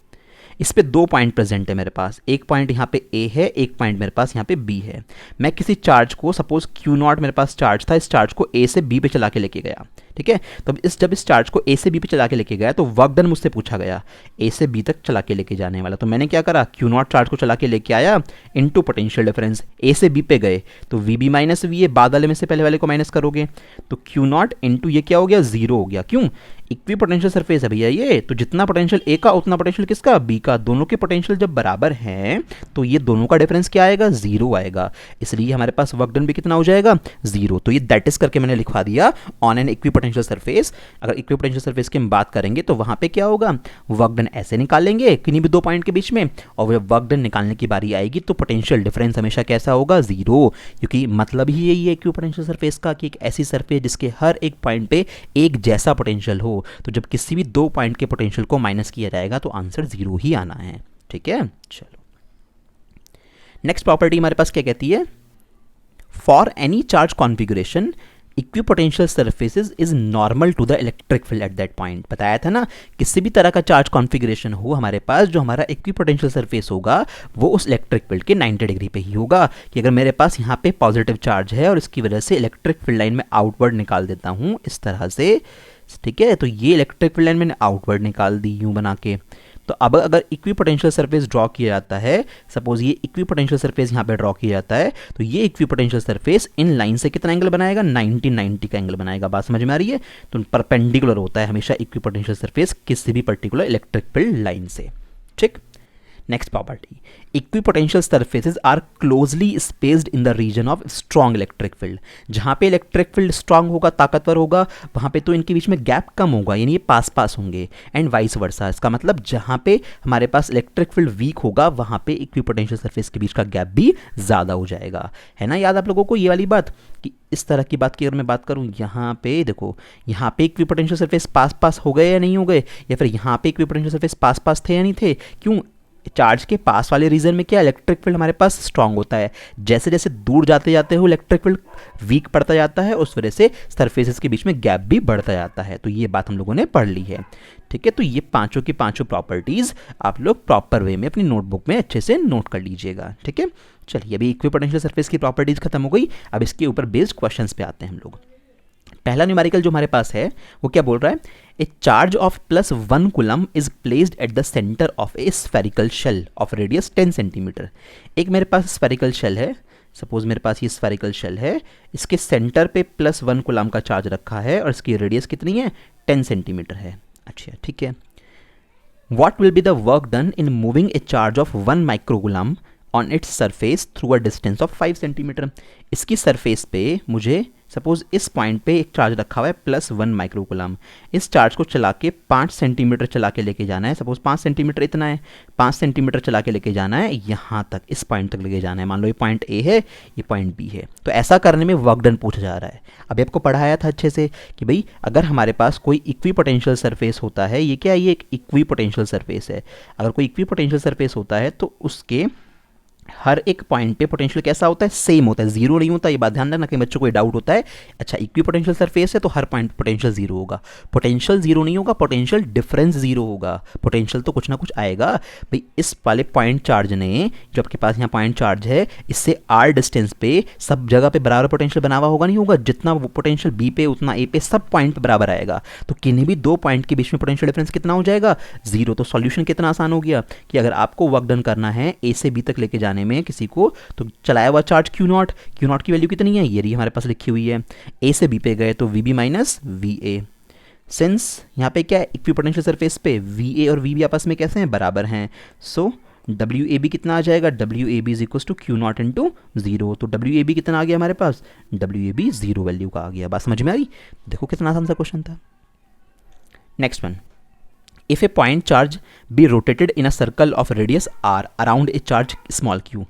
Speaker 1: इस पे 2 पॉइंट प्रेजेंट है मेरे पास, एक पॉइंट यहाँ पे A है, एक पॉइंट मेरे पास यहाँ पे B है। मैं किसी चार्ज को, सपोज Q0 मेरे पास चार्ज था, इस चार्ज को A से B पे चला के लेके गया। ठीक है, तो जब इस चार्ज को A से B पे चला के लेके गया तो वर्क डन मुझसे पूछा गया A से B तक चला के लेके जाने वाला। तो मैंने क्या करा, Q0 चार्ज को चला के लेके आया इनटू पोटेंशियल डिफरेंस, A से B पे गए तो VB माइनस V है, बाद वाले में से पहले वाले को माइनस करोगे तो Q0 इनटू ये क्या हो गया, 0 हो गया। क्यों? इक्विपोटेंशियल सरफेस है भैया ये, तो जितना पोटेंशियल A का उतना पोटेंशियल किसका, B का। दोनों के पोटेंशियल जब बराबर हैं तो ये दोनों का डिफरेंस क्या आएगा, 0 आएगा। इसलिए हमारे पास वर्क डन भी कितना हो जाएगा, 0। तो ये दैट इज करके मैंने लिखवा दिया ऑन एन इक्विपोटेंशियल सरफेस। अगर इक्विपोटेंशियल सरफेस की हम बात करेंगे तो वहां पे क्या होगा, वर्क डन ऐसे निकालेंगे किन्हीं भी 2 पॉइंट के बीच में, और जब वर्क डन निकालने की बारी आएगी तो पोटेंशियल डिफरेंस हमेशा कैसा होगा, 0। क्योंकि मतलब ही यही है इक्विपोटेंशियल सरफेस का कि एक ऐसी सरफेस जिसके हर एक पॉइंट पे एक जैसा पोटेंशियल हो। तो जब किसी भी 2 पॉइंट के पोटेंशियल को माइनस किया जाएगा तो आंसर 0 ही आना है। ठीक है, चलो नेक्स्ट प्रॉपर्टी हमारे पास क्या कहती है, for any charge configuration equipotential surfaces is normal to the electric field at that point. बताया था ना, किसी भी तरह का चार्ज कॉन्फ़िगरेशन हो हमारे पास, जो हमारा इक्विपोटेंशियल सरफेस होगा वो उस इलेक्ट्रिक फील्ड के 90 डिग्री पे ही होगा। कि अगर मेरे पास यहाँ पे पॉजिटिव चार्ज है और इसकी वजह से इलेक्ट्रिक फील्ड लाइन में आउटवर्ड निकाल देता हूँ इस तरह से, ठीक है, तो ये इलेक्ट्रिक फील्ड लाइन मैंने आउटवर्ड निकाल दी यूँ बना के। तो अब अगर इक्विपोटेंशियल सरफेस ड्रॉ किया जाता है, सपोज ये इक्विपोटेंशियल सरफेस यहाँ पे ड्रॉ किया जाता है, तो ये इक्विपोटेंशियल सरफेस इन लाइन से कितना एंगल बनाएगा, 90 का एंगल बनाएगा। बात समझ में आ रही है? तो परपेंडिकुलर होता है हमेशा इक्विपोटेंशियल सरफेस किसी भी पर्टिकुलर इलेक्ट्रिक फील्ड लाइन से। ठीक, next property, equipotential surfaces are closely spaced in the region of strong electric field. जहां पे इलेक्ट्रिक फील्ड स्ट्रॉन्ग होगा, ताकतवर होगा, वहां पे तो इनके बीच में गैप कम होगा, यानी ये पास पास होंगे, एंड वाइस वर्सा। इसका मतलब जहां पे हमारे पास इलेक्ट्रिक फील्ड वीक होगा वहां पे इक्विपोटेंशियल सरफेस के बीच का गैप भी ज़्यादा हो जाएगा। है ना याद आप लोगों को ये वाली बात, कि इस तरह की बात की अगर मैं बात करूं, यहाँ पे देखो, यहाँ पे इक्विपोटेंशियल सरफेस पास पास हो गए या नहीं हो गए, या फिर यहाँ पे इक्विपोटेंशियल सरफेस पास पास थे या नहीं थे। क्यों? चार्ज के पास वाले रीजन में क्या इलेक्ट्रिक फील्ड हमारे पास स्ट्रांग होता है, जैसे जैसे दूर जाते जाते हो इलेक्ट्रिक फील्ड वीक पड़ता जाता है, उस वजह से सरफेसेस के बीच में गैप भी बढ़ता जाता है। तो ये बात हम लोगों ने पढ़ ली है। ठीक है, तो ये पांचों की पांचों प्रॉपर्टीज आप लोग प्रॉपर वे में अपनी नोटबुक में अच्छे से नोट कर लीजिएगा। ठीक है, चलिए अभी इक्विपोटेंशियल सरफेस की प्रॉपर्टीज खत्म हो गई, अब इसके ऊपर बेस्ड क्वेश्चंस पे आते हैं हम लोग। पहला न्यूमेरिकल जो हमारे पास है वो क्या बोल रहा है, a charge of +1 coulomb is placed at the centre of a spherical shell of radius 10 centimetre. एक मेरे पास स्फेरिकल शेल है, सपोज मेरे पास ये स्फेरिकल शेल है, इसके सेंटर पे +1 कूलम का चार्ज रखा है और इसकी रेडियस कितनी है, 10 सेंटीमीटर है। अच्छा ठीक है, what will be the work done in moving A charge of 1 microcoulomb on its surface through a distance of 5 centimetre. इसकी सरफेस पे मुझे सपोज इस पॉइंट पे एक चार्ज रखा हुआ है +1 माइक्रोकूलम, इस चार्ज को चला के 5 सेंटीमीटर चला के लेके जाना है, सपोज 5 सेंटीमीटर इतना है, 5 सेंटीमीटर चला के लेके जाना है यहाँ तक, इस पॉइंट तक लेके जाना है। मान लो ये पॉइंट ए है, ये पॉइंट बी है, तो ऐसा करने में वर्क डन पूछा जा रहा है। अभी आपको पढ़ाया था अच्छे से कि भाई अगर हमारे पास कोई इक्विपोटेंशियल सरफेस होता है, ये क्या है, ये एक इक्विपोटेंशियल सरफेस है। अगर कोई इक्विपोटेंशियल सरफेस होता है तो उसके हर एक पॉइंट पे पोटेंशियल कैसा होता है, सेम होता है, जीरो नहीं होता। ये बात ध्यान रखना, कई बच्चों को डाउट होता है। अच्छा, इक्विपोटेंशियल सरफेस है तो हर पॉइंट पोटेंशियल जीरो होगा, पोटेंशियल जीरो नहीं होगा, पोटेंशियल डिफरेंस जीरो होगा। पोटेंशियल तो कुछ ना कुछ आएगा भाई। इस वाले पॉइंट चार्ज ने, जो आपके पास यहाँ पॉइंट चार्ज है, इससे आर डिस्टेंस पे सब जगह पे बराबर पोटेंशियल बना हुआ होगा, नहीं होगा। जितना पोटेंशियल बी पे उतना ए पे, सब पॉइंट पे बराबर आएगा। तो किन्हीं भी दो पॉइंट के बीच में पोटेंशियल डिफरेंस कितना हो जाएगा, जीरो। तो सॉल्यूशन कितना आसान हो गया कि अगर आपको वर्क डन करना है ए से बी तक लेके जाने में किसी को, तो चलाया हुआ चार्ज Q0 की वैल्यू कितनी है, ये रही हमारे पास लिखी हुई है। ए से बी पे गए तो VB माइनस VA। सिंस यहाँ पे क्या है, इक्विपोटेंशियल सरफेस पे VA और VB आपस में कैसे हैं, बराबर हैं। सो WAB कितना आ जाएगा, WAB is equal to Q0 into 0। तो WAB कितना आ गया हमारे पास, WAB 0 वैल्यू का आ गया। बात समझ में आ रही, देखो कितना आसान सा क्वेश्चन था। Next one, if a point charge be rotated in a circle of radius r around a charge small q।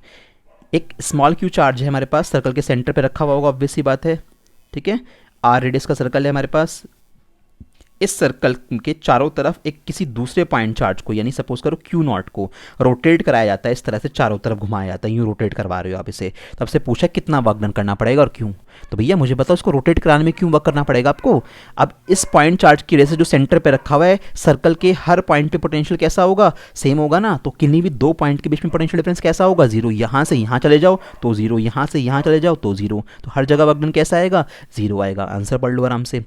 Speaker 1: एक स्मॉल q चार्ज है हमारे पास, सर्कल के सेंटर पे रखा हुआ होगा, ऑब्वियस सी बात है। ठीक है, r रेडियस का सर्कल है हमारे पास। इस सर्कल के चारों तरफ एक किसी दूसरे पॉइंट चार्ज को, यानी सपोज करो Q0 को रोटेट कराया जाता है, इस तरह से चारों तरफ घुमाया जाता है, यूँ रोटेट करवा रहे हो आप इसे। तो आपसे पूछा कितना वर्क डन करना पड़ेगा और क्यों, तो भैया मुझे बताओ इसको रोटेट कराने में क्यों वर्क करना पड़ेगा आपको। अब इस पॉइंट चार्ज की वजह से जो सेंटर पे रखा हुआ है, सर्कल के हर पॉइंट पे पोटेंशियल कैसा होगा, सेम होगा ना। तो किन्हीं भी दो पॉइंट के बीच में पोटेंशियल डिफरेंस कैसा होगा, जीरो। यहाँ से यहाँ चले जाओ तो जीरो, यहाँ से यहाँ चले जाओ तो जीरो, तो हर जगह वर्क डन कैसा आएगा, जीरो आएगा। आंसर पढ़ लो आराम से।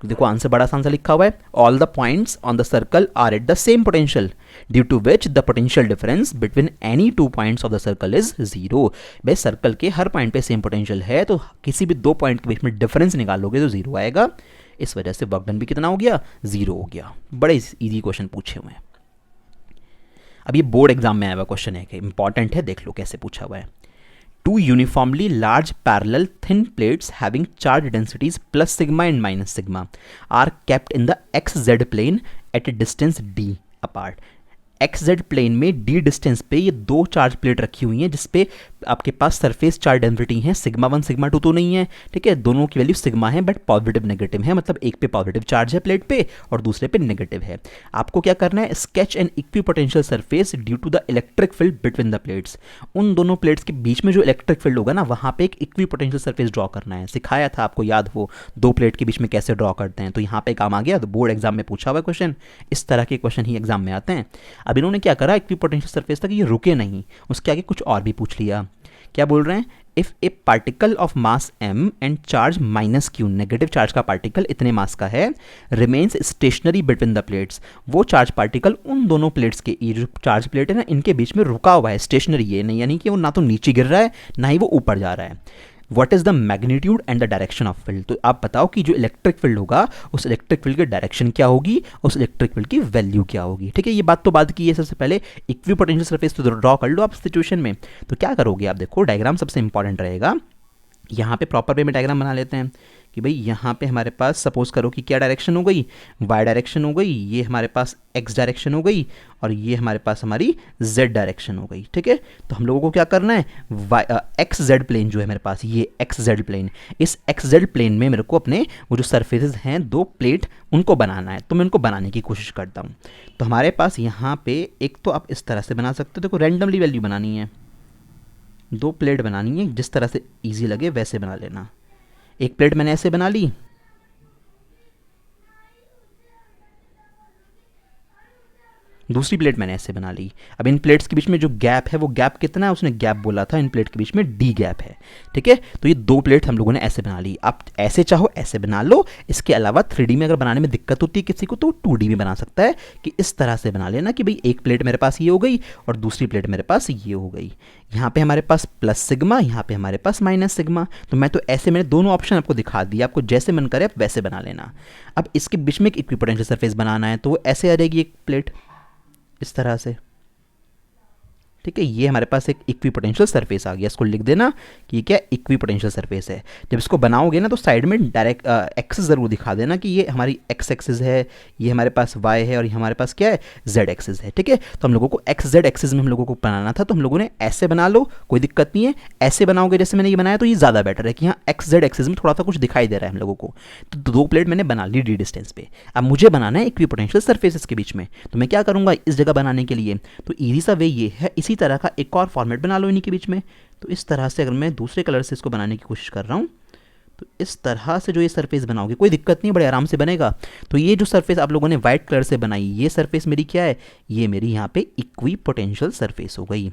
Speaker 1: देखो आंसर बड़ा आसान सा लिखा हुआ है, all the points on the circle are at the same potential due to which the potential difference between any two points of the circle is zero. भाई सर्कल के हर पॉइंट पे सेम पोटेंशियल है, तो किसी भी दो पॉइंट के बीच में डिफरेंस निकालोगे तो जीरो आएगा। इस वजह से वर्क डन भी कितना हो गया, जीरो हो गया। बड़े इजी क्वेश्चन पूछे हुए हैं। अब ये बोर्ड एग्जाम में आया हुआ क्वेश्चन है, इंपॉर्टेंट है, देख लो कैसे पूछा हुआ है। Two uniformly large parallel thin plates having charge densities plus sigma and minus sigma are kept in the xz plane at a distance d apart। XZ plane में d डिस्टेंस पे ये दो चार्ज प्लेट रखी हुई हैं, जिसपे आपके पास surface charge density है सिग्मा 1 सिग्मा 2 तो नहीं है। ठीक है, दोनों की वैल्यू सिग्मा है बट पॉजिटिव नेगेटिव है, मतलब एक पे पॉजिटिव चार्ज है प्लेट पे और दूसरे पे नेगेटिव है। आपको क्या करना है, sketch an equipotential surface due to the electric field between the plates. उन दोनों प्लेट्स के बीच में जो इलेक्ट्रिक फील्ड होगा ना, वहाँ पे एक इक्विपोटेंशियल सरफेस ड्रॉ करना है। सिखाया था आपको, याद हो, दो प्लेट के बीच में कैसे ड्रॉ करते हैं। तो यहाँ पे काम आ गया, तो बोर्ड एग्जाम में पूछा हुआ क्वेश्चन, इस तरह के क्वेश्चन ही एग्जाम में आते हैं। अब इन्होंने क्या करा, इक्विपोटेंशियल सरफेस तक ये रुके नहीं, उसके आगे कुछ और भी पूछ लिया। क्या बोल रहे हैं, if a particle of mass m and charge -q, negative charge का पार्टिकल इतने मास का है, remains stationary between the plates. वो चार्ज पार्टिकल उन दोनों प्लेट्स के, ये जो चार्ज प्लेट है ना, इनके बीच में रुका हुआ है, स्टेशनरी है नहीं, यानी कि वो ना तो नीचे गिर रहा है ना ही वो ऊपर जा रहा है। What is the magnitude and the direction of field. तो आप बताओ कि जो इलेक्ट्रिक फील्ड होगा, उस इलेक्ट्रिक फील्ड की डायरेक्शन क्या होगी, उस इलेक्ट्रिक फील्ड की वैल्यू क्या होगी। ठीक है, ये बात तो बात की है। सबसे पहले इक्विपोटेंशियल सरफेस तो ड्रॉ कर लो आप सिचुएशन में। तो क्या करोगे आप, देखो डायग्राम सबसे इंपॉर्टेंट रहेगा। यहाँ पे प्रॉपर वे में डायग्राम बना लेते हैं कि भाई यहाँ पे हमारे पास सपोज करो कि क्या डायरेक्शन हो गई, वाई डायरेक्शन हो गई, ये हमारे पास एक्स डायरेक्शन हो गई और ये हमारे पास हमारी जेड डायरेक्शन हो गई। ठीक है, तो हम लोगों को क्या करना है, एक्स जेड प्लेन जो है मेरे पास, ये एक्स जेड प्लेन, इस एक्स जेड प्लेन में मेरे को अपने वो जो सरफेसेस हैं दो प्लेट उनको बनाना है। तो मैं उनको बनाने की कोशिश करता हूँ। तो हमारे पास यहाँ पे एक तो आप इस तरह से बना सकते हो, देखो रैंडमली वैल्यू बनानी है, दो प्लेट बनानी है, जिस तरह से ईजी लगे वैसे बना लेना। एक प्लेट मैंने ऐसे बना ली, दूसरी प्लेट मैंने ऐसे बना ली। अब इन प्लेट्स के बीच में जो गैप है वो गैप कितना है, उसने गैप बोला था इन प्लेट के बीच में डी गैप है। ठीक है, तो ये दो प्लेट हम लोगों ने ऐसे बना ली। आप ऐसे चाहो ऐसे बना लो, इसके अलावा 3D में अगर बनाने में दिक्कत होती है किसी को तो 2D में बना सकता है कि इस तरह से बना लेना कि भाई एक प्लेट मेरे पास ये हो गई और दूसरी प्लेट मेरे पास ये हो गई। यहाँ पे हमारे पास प्लस सिग्मा, यहाँ पे हमारे पास माइनस सिग्मा। तो मैं तो ऐसे मैंने दोनों ऑप्शन आपको दिखा दिया, आपको जैसे मन करे आप वैसे बना लेना। अब इसके बीच में एक इक्विपोटेंशियल सरफेस बनाना है तो वो ऐसे आ जाएगी एक प्लेट इस तरह से। ठीक है, ये हमारे पास एक इक्विपोटेंशियल सरफेस आ गया, इसको लिख देना कि ये क्या इक्विपोटेंशियल सरफेस है। जब इसको बनाओगे ना तो साइड में डायरेक्ट एक्सिस ज़रूर दिखा देना कि ये हमारी एक्स एक्सिस है, ये हमारे पास वाई है और ये हमारे पास क्या है जेड एक्सिस है। ठीक है, तो हम लोगों को एक्स जेड एक्सिस में हम लोगों को बनाना था, तो हम लोगों ने ऐसे बना लो, कोई दिक्कत नहीं है। ऐसे बनाओगे जैसे मैंने ये बनाया तो ये ज़्यादा बेटर है कि यहाँ एक्स जेड एक्सिस में थोड़ा सा कुछ दिखाई दे रहा है हम लोगों को। तो दो प्लेट मैंने बना ली डी डिस्टेंस पे। अब मुझे बनाना है इक्विपोटेंशियल सरफेस के बीच में, तो मैं क्या करूँगा इस जगह बनाने के लिए, तो ईजी सा वे ये है, इसी तरह का एक और फॉर्मेट बना लो इन्हीं के बीच में। तो इस तरह से अगर मैं दूसरे कलर से इसको बनाने की कोशिश कर रहा हूँ तो इस तरह से जो ये सरफेस बनाओगे कोई दिक्कत नहीं, बड़े आराम से बनेगा। तो ये जो सरफेस आप लोगों ने वाइट कलर से बनाई, ये सरफेस मेरी क्या है, ये मेरी यहाँ पे इक्विपोटेंशियल सरफेस हो गई।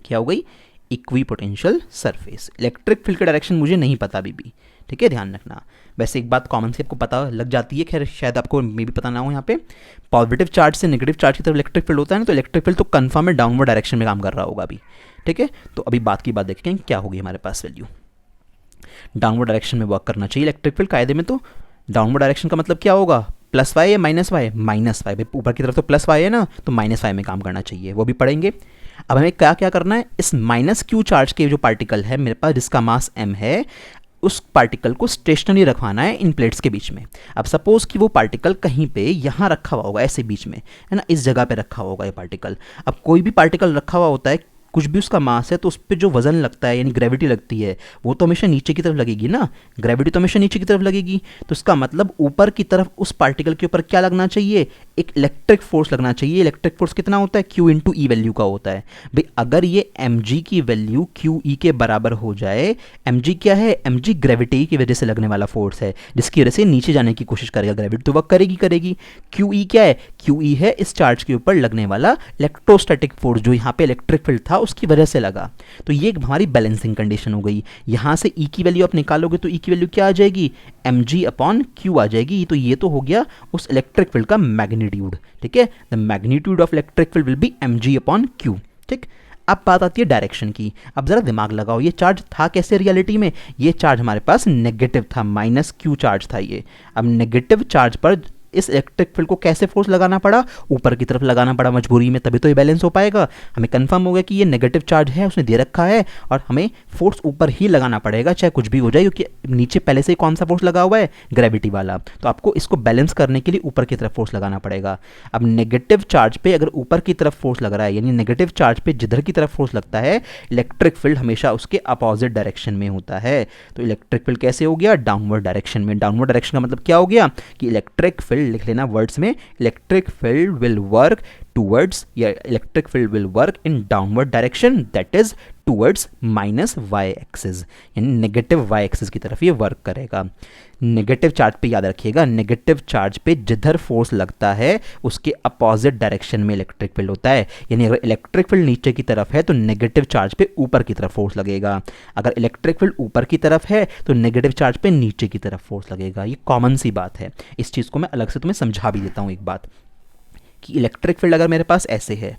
Speaker 1: क्या हो गई, इक्विपोटेंशियल सरफेस। इलेक्ट्रिक फील्ड का डायरेक्शन मुझे नहीं पता अभी भी, ठीक है, ध्यान रखना। वैसे एक बात कॉमन से आपको पता लग जाती है, खैर शायद आपको मे भी पता ना हो, यहाँ पे पॉजिटिव चार्ज से नेगेटिव चार्ज की तरफ इलेक्ट्रिक फील्ड होता है ना, तो इलेक्ट्रिक फील्ड तो कन्फर्म है डाउनवर्ड डायरेक्शन में काम कर रहा होगा अभी। ठीक है, तो अभी बात की बात देखें क्या होगी हमारे पास वैल्यू, डाउनवर्ड डायरेक्शन में वर्क करना चाहिए इलेक्ट्रिक फील्ड। कायदे में तो डाउनवर्ड डायरेक्शन का मतलब क्या होगा, प्लस वाई या माइनस वाई, माइनस वाई। ऊपर की तरफ तो प्लस वाई है ना, तो माइनस वाई में काम करना चाहिए, वो भी पढ़ेंगे। अब हमें क्या क्या करना है, इस माइनस क्यू चार्ज के जो पार्टिकल है मेरे पास जिसका मास m है, उस पार्टिकल को स्टेशनरी रखवाना है इन प्लेट्स के बीच में। अब सपोज कि वो पार्टिकल कहीं पे यहाँ रखा हुआ होगा, ऐसे बीच में है ना, इस जगह पे रखा हुआ होगा ये पार्टिकल। अब कोई भी पार्टिकल रखा हुआ होता है, कुछ भी उसका मास है, तो उस पर जो वजन लगता है यानी ग्रेविटी लगती है वो तो हमेशा नीचे की तरफ लगेगी ना, ग्रेविटी तो हमेशा नीचे की तरफ लगेगी। तो इसका मतलब ऊपर की तरफ उस पार्टिकल के ऊपर क्या लगना चाहिए, एक इलेक्ट्रिक फोर्स लगना चाहिए। इलेक्ट्रिक फोर्स कितना होता है, Q इंटू ई वैल्यू का होता है। भाई अगर ये mg की वैल्यू QE के बराबर हो जाए, mg क्या है, mg ग्रेविटी की वजह से लगने वाला फोर्स है, जिसकी वजह से नीचे जाने की कोशिश करेगा, ग्रेविटी तो वर्क करेगी। QE क्या है, QE है इस चार्ज के ऊपर लगने वाला इलेक्ट्रोस्टैटिक फोर्स, जो यहाँ पे इलेक्ट्रिक फील्ड था उसकी वजह से लगा। तो ये हमारी बैलेंसिंग कंडीशन हो गई। यहाँ से E की वैल्यू आप निकालोगे तो E की वैल्यू क्या आ जाएगी, mg अपॉन Q आ जाएगी। तो ये तो हो गया उस इलेक्ट्रिक फील्ड का मैग्नीट्यूड। ठीक है, the magnitude of electric field will be mg upon Q। ठीक, अब बात आती है डायरेक्शन की। अब जरा दिमाग लगाओ, ये चार्ज था कैसे रियलिटी में, ये चार्ज हमारे पास नेगेटिव था, माइनस Q चार्ज था ये। अब नेगेटिव चार्ज पर इस इलेक्ट्रिक फील्ड को कैसे फोर्स लगाना पड़ा, ऊपर की तरफ लगाना पड़ा मजबूरी में, तभी तो ये बैलेंस हो पाएगा। हमें कंफर्म हो गया कि ये नेगेटिव चार्ज है, उसने दे रखा है और हमें फोर्स ऊपर ही लगाना पड़ेगा चाहे कुछ भी हो जाए, क्योंकि नीचे पहले से ही कौन सा फोर्स लगा हुआ है, ग्रेविटी वाला। तो आपको इसको बैलेंस करने के लिए ऊपर की तरफ फोर्स लगाना पड़ेगा। अब नेगेटिव चार्ज पे अगर ऊपर की तरफ फोर्स लग रहा है, यानी नेगेटिव चार्ज पे जिधर की तरफ फोर्स लगता है, इलेक्ट्रिक फील्ड हमेशा उसके अपोजिट डायरेक्शन में होता है। तो इलेक्ट्रिक फील्ड कैसे हो गया, डाउनवर्ड डायरेक्शन में। डाउनवर्ड डायरेक्शन का मतलब क्या हो गया कि इलेक्ट्रिक फील्ड लिख लेना वर्ड्स में, electric field will work towards, या electric field will work in downward direction, that is towards minus Y axis, यानी नेगेटिव वाई एक्सिस की तरफ ये वर्क करेगा। नेगेटिव चार्ज पे याद रखिएगा, नेगेटिव चार्ज पे जिधर फोर्स लगता है उसके अपोजिट डायरेक्शन में इलेक्ट्रिक फील्ड होता है। यानी अगर इलेक्ट्रिक फील्ड नीचे की तरफ है तो नेगेटिव चार्ज पे ऊपर की तरफ फोर्स लगेगा, अगर इलेक्ट्रिक फील्ड ऊपर की तरफ है तो नेगेटिव चार्ज पे नीचे की तरफ फोर्स लगेगा। ये कॉमन सी बात है, इस चीज़ को मैं अलग से तुम्हें समझा भी देता हूँ एक बात, कि इलेक्ट्रिक फील्ड अगर मेरे पास ऐसे है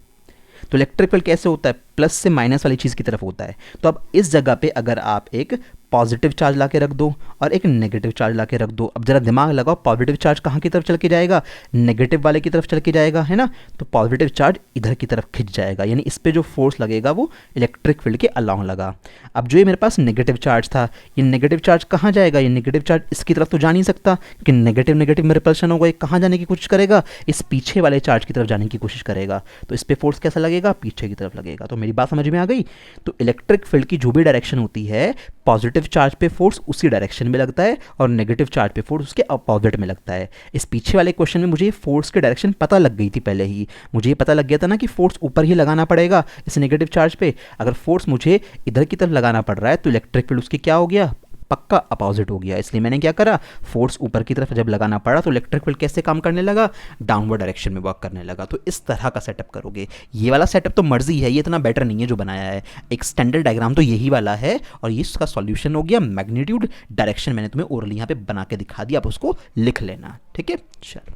Speaker 1: तो इलेक्ट्रिक फील्ड कैसे होता है, प्लस से माइनस वाली चीज़ की तरफ होता है। तो अब इस जगह पे अगर आप एक पॉजिटिव चार्ज ला के रख दो और एक नेगेटिव चार्ज ला के रख दो। अब जरा दिमाग लगाओ, पॉजिटिव चार्ज कहाँ की तरफ चल के जाएगा, नेगेटिव वाले की तरफ चल के जाएगा, है ना। तो पॉजिटिव चार्ज इधर की तरफ खिंच जाएगा, यानी इस पर जो फोर्स लगेगा वो इलेक्ट्रिक फील्ड के अलाउंग लगा। अब जो ये मेरे पास नेगेटिव चार्ज था, ये नेगेटिव चार्ज कहाँ जाएगा, ये नेगेटिव चार्ज इसकी तरफ तो जा नहीं सकता कि नेगेटिव नेगेटिव में रिपल्शन होगा, ये कहाँ जाने की कोशिश करेगा, इस पीछे वाले चार्ज की तरफ जाने की कोशिश करेगा। तो इस पर फोर्स कैसा लगेगा, पीछे की तरफ लगेगा। तो मेरी बात समझ में आ गई। तो इलेक्ट्रिक फील्ड की जो भी डायरेक्शन होती है, पॉजिटिव चार्ज पे फोर्स उसी डायरेक्शन में लगता है और नेगेटिव चार्ज पे फोर्स उसके अपोजिट में लगता है। इस पीछे वाले क्वेश्चन में मुझे फोर्स की डायरेक्शन पता लग गई थी पहले ही, मुझे ये पता लग गया था ना कि फोर्स ऊपर ही लगाना पड़ेगा इस नेगेटिव चार्ज पे। अगर फोर्स मुझे इधर की तरफ लगाना पड़ रहा है तो इलेक्ट्रिक फील्ड उसकी क्या हो गया, पक्का अपोजिट हो गया। इसलिए मैंने क्या करा, फोर्स ऊपर की तरफ जब लगाना पड़ा तो इलेक्ट्रिक फील्ड कैसे काम करने लगा, डाउनवर्ड डायरेक्शन में वर्क करने लगा। तो इस तरह का सेटअप करोगे। ये वाला सेटअप तो मर्जी है, ये इतना बेटर नहीं है जो बनाया है। एक स्टैंडर्ड डायग्राम तो यही वाला है और ये इसका सॉल्यूशन हो गया। मैग्नीट्यूड डायरेक्शन मैंने तुम्हें ओरली यहाँ पे बना के दिखा दिया, आप उसको लिख लेना, ठीक है। चलो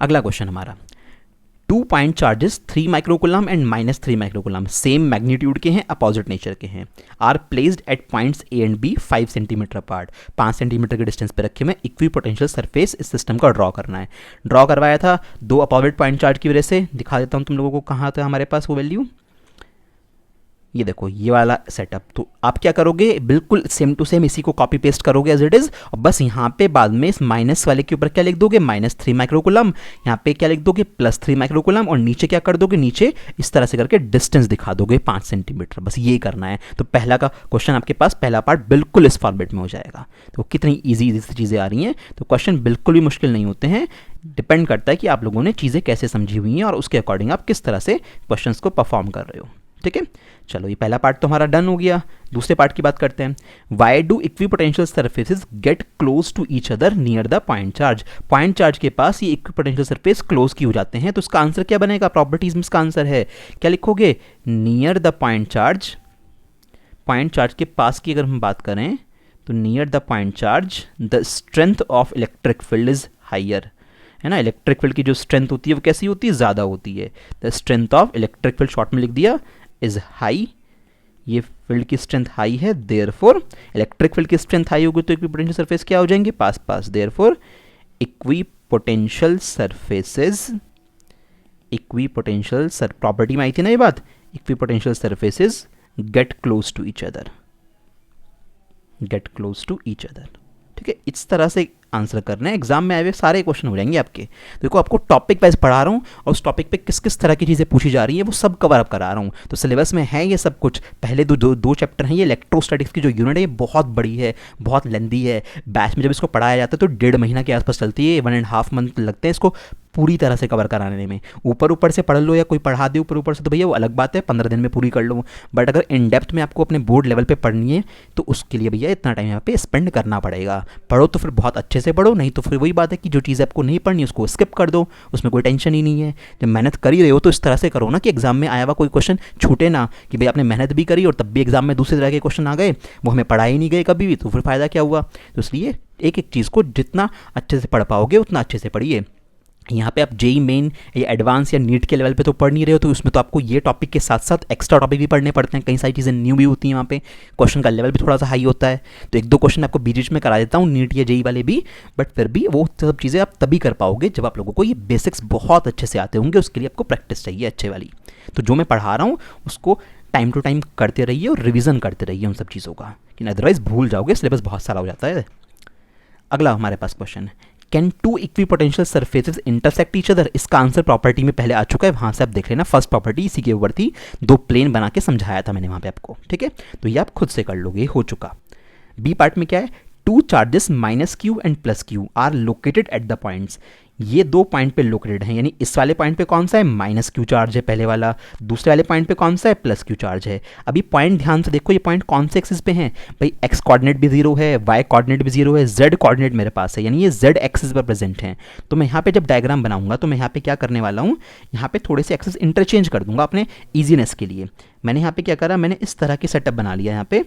Speaker 1: अगला क्वेश्चन हमारा, 2 point charges 3 microcoulomb and -3 microcoulomb same magnitude के हैं, अपोजिट नेचर के हैं, are placed at points A and B 5 centimetre apart. 5 centimetre के डिस्टेंस पे रखे हुए इक्वी पोटेंशियल सरफेस इस सिस्टम का ड्रॉ करना है। ड्रॉ करवाया था 2 अपोजिट पॉइंट चार्ज की वजह से। दिखा देता हूँ तुम लोगों को कहाँ था हमारे पास वो वैल्यू, ये देखो ये वाला सेटअप। तो आप क्या करोगे, बिल्कुल सेम टू सेम इसी को कॉपी पेस्ट करोगे एज इट इज़, और बस यहाँ पे बाद में इस माइनस वाले के ऊपर क्या लिख दोगे, -3 माइक्रोकुलम, यहाँ पे क्या लिख दोगे, +3 माइक्रोकुलम, और नीचे क्या कर दोगे, नीचे इस तरह से करके डिस्टेंस दिखा दोगे 5 सेंटीमीटर। बस ये करना है। तो पहला का क्वेश्चन आपके पास, पहला पार्ट बिल्कुल इस फॉर्मेट में हो जाएगा। तो कितनी ईजी सी चीज़ें आ रही हैं। तो क्वेश्चन बिल्कुल भी मुश्किल नहीं होते हैं, डिपेंड करता है कि आप लोगों ने चीज़ें कैसे समझी हुई हैं और उसके अकॉर्डिंग आप किस तरह से क्वेश्चन को परफॉर्म कर रहे हो, ठीक है। चलो ये पहला पार्ट तो हमारा डन हो गया। दूसरे पार्ट की बात करते हैं। Why do equipotential surfaces get close to each other near the point charge. Point charge के पास ये इक्विपोटेंशियल सरफेस क्लोज की हो जाते हैं। तो इसका आंसर क्या बनेगा, प्रॉपर्टीज में इसका आंसर है, क्या लिखोगे, near the point charge. Point charge के पास की अगर हम बात करें तो near the point charge the strength of electric field is higher, है ना। इलेक्ट्रिक फील्ड की जो स्ट्रेंथ होती है वो कैसी होती है, ज़्यादा होती है। The strength of electric field short में लिख दिया इज हाई, ये फील्ड की स्ट्रेंथ हाई है, देयरफॉर इलेक्ट्रिक फील्ड की स्ट्रेंथ हाई होगी तो इक्विपोटेंशियल सरफेस क्या हो जाएंगे, पास पास। Therefore equipotential surfaces, equipotential property में आई थी ना ये बात, equipotential surfaces get close to each other, get close to each other, ठीक है। इस तरह से आंसर करना है। एग्जाम में आए हुए सारे क्वेश्चन हो जाएंगे आपके। देखो आपको टॉपिक वाइज पढ़ा रहा हूँ और उस टॉपिक पे किस किस तरह की चीज़ें पूछी जा रही है वो सब कवर अप करा रहा हूँ। तो सिलेबस में है ये सब कुछ। पहले दो चैप्टर हैं। ये इलेक्ट्रोस्टैटिक्स की जो यूनिट है ये बहुत बड़ी है, बहुत लेंदी है। बैच में जब इसको पढ़ाया जाता है तो 1.5 महीना के आसपास चलती है, 1.5 मंथ लगते हैं इसको पूरी तरह से कवर कराने में। ऊपर से पढ़ लो या कोई पढ़ा दे ऊपर से तो भैया वो अलग बात है, 15 दिन में पूरी कर लो। बट अगर इन डेप्थ में आपको अपने बोर्ड लेवल पे पढ़नी है तो उसके लिए भैया इतना टाइम यहाँ पे स्पेंड करना पड़ेगा। पढ़ो तो फिर बहुत अच्छे से पढ़ो, नहीं तो फिर वही बात है कि जो चीज़ आपको नहीं पढ़नी उसको स्किप कर दो, उसमें कोई टेंशन ही नहीं है। जब मेहनत कर ही रहे हो तो इस तरह से करो ना कि एग्जाम में आया हुआ कोई क्वेश्चन छूटे ना, कि भाई आपने मेहनत भी करी और तब भी एग्जाम में दूसरे तरह के क्वेश्चन आ गए, वो हमें पढ़ा ही नहीं गए कभी भी, तो फिर फ़ायदा क्या हुआ। तो इसलिए एक एक चीज़ को जितना अच्छे से पढ़ पाओगे उतना अच्छे से पढ़िए। यहाँ पे आप जेई मेन या एडवांस या नीट के लेवल पे तो पढ़ नहीं रहे हो, तो उसमें तो आपको ये टॉपिक के साथ साथ एक्स्ट्रा टॉपिक भी पढ़ने पड़ते हैं। कई सारी चीज़ें न्यू भी होती हैं वहाँ पे, क्वेश्चन का लेवल भी थोड़ा सा हाई होता है। तो 1-2 क्वेश्चन आपको बीच में करा देता हूँ नीट या जेई वाले भी, बट फिर भी वो सब चीज़ें आप तभी कर पाओगे जब आप लोगों को ये बेसिक्स बहुत अच्छे से आते होंगे। उसके लिए आपको प्रैक्टिस चाहिए अच्छे वाली। तो जो मैं पढ़ा रहा हूँ उसको टाइम टू टाइम करते रहिए और रिविज़न करते रहिए उन सब चीज़ों का, कि अदरवाइज़ भूल जाओगे, सिलेबस बहुत सारा हो जाता है। अगला हमारे पास क्वेश्चन है, can 2 equipotential surfaces intersect each other. इसका आंसर प्रॉपर्टी में पहले आ चुका है, वहाँ से आप देख लेना। फर्स्ट प्रॉपर्टी इसी के ऊपर थी, 2 प्लेन बना के समझाया था मैंने वहाँ पे आपको, ठीक है। तो ये आप खुद से कर लोगे, हो चुका। बी पार्ट में क्या है, 2 charges -q and +q are located at the points. ये 2 पॉइंट पे लोकेटेड हैं, यानी इस वाले पॉइंट पे कौन सा है, -q चार्ज है पहले वाला, दूसरे वाले पॉइंट पे कौन सा है, +q चार्ज है। अभी पॉइंट ध्यान से देखो, ये पॉइंट कौन से एक्सिस पे हैं भाई, x कोऑर्डिनेट भी 0 है, y कोऑर्डिनेट भी 0 है, z कोऑर्डिनेट मेरे पास है, यानी ये z एक्सिस पर प्रेजेंट हैं। तो मैं यहाँ पे जब डायग्राम बनाऊंगा तो मैं यहाँ पे क्या करने वाला हूँ, यहाँ पे थोड़े से एक्सिस इंटरचेंज कर दूंगा अपने ईजीनेस के लिए। मैंने यहाँ पे क्या करा, मैंने इस तरह की सेटअप बना लिया यहाँ पे,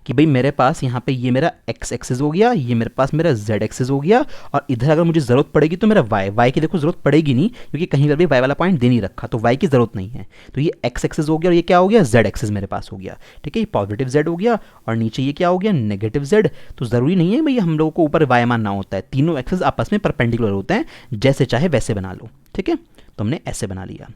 Speaker 1: कि भाई मेरे पास यहाँ पे ये मेरा एक्स एक्सिस हो गया, ये मेरे पास मेरा जेड एक्सिस हो गया, और इधर अगर मुझे ज़रूरत पड़ेगी तो मेरा वाई की देखो ज़रूरत पड़ेगी नहीं, क्योंकि कहीं पर भी वाई वाला पॉइंट दे नहीं रखा, तो वाई की ज़रूरत नहीं है। तो ये एक्स एक्सिस हो गया, और ये क्या हो गया, जेड एक्सिस मेरे पास हो गया। ठीक है, ये पॉजिटिव जेड हो गया, और नीचे ये क्या हो गया, नेगेटिव जेड। तो ज़रूरी नहीं है भाई हम लोगों को ऊपर वाई मानना होता है, तीनों एक्सिस आपस में परपेंडिकुलर होते हैं, जैसे चाहे वैसे बना लो। ठीक है, तो हमने ऐसे बना लिया।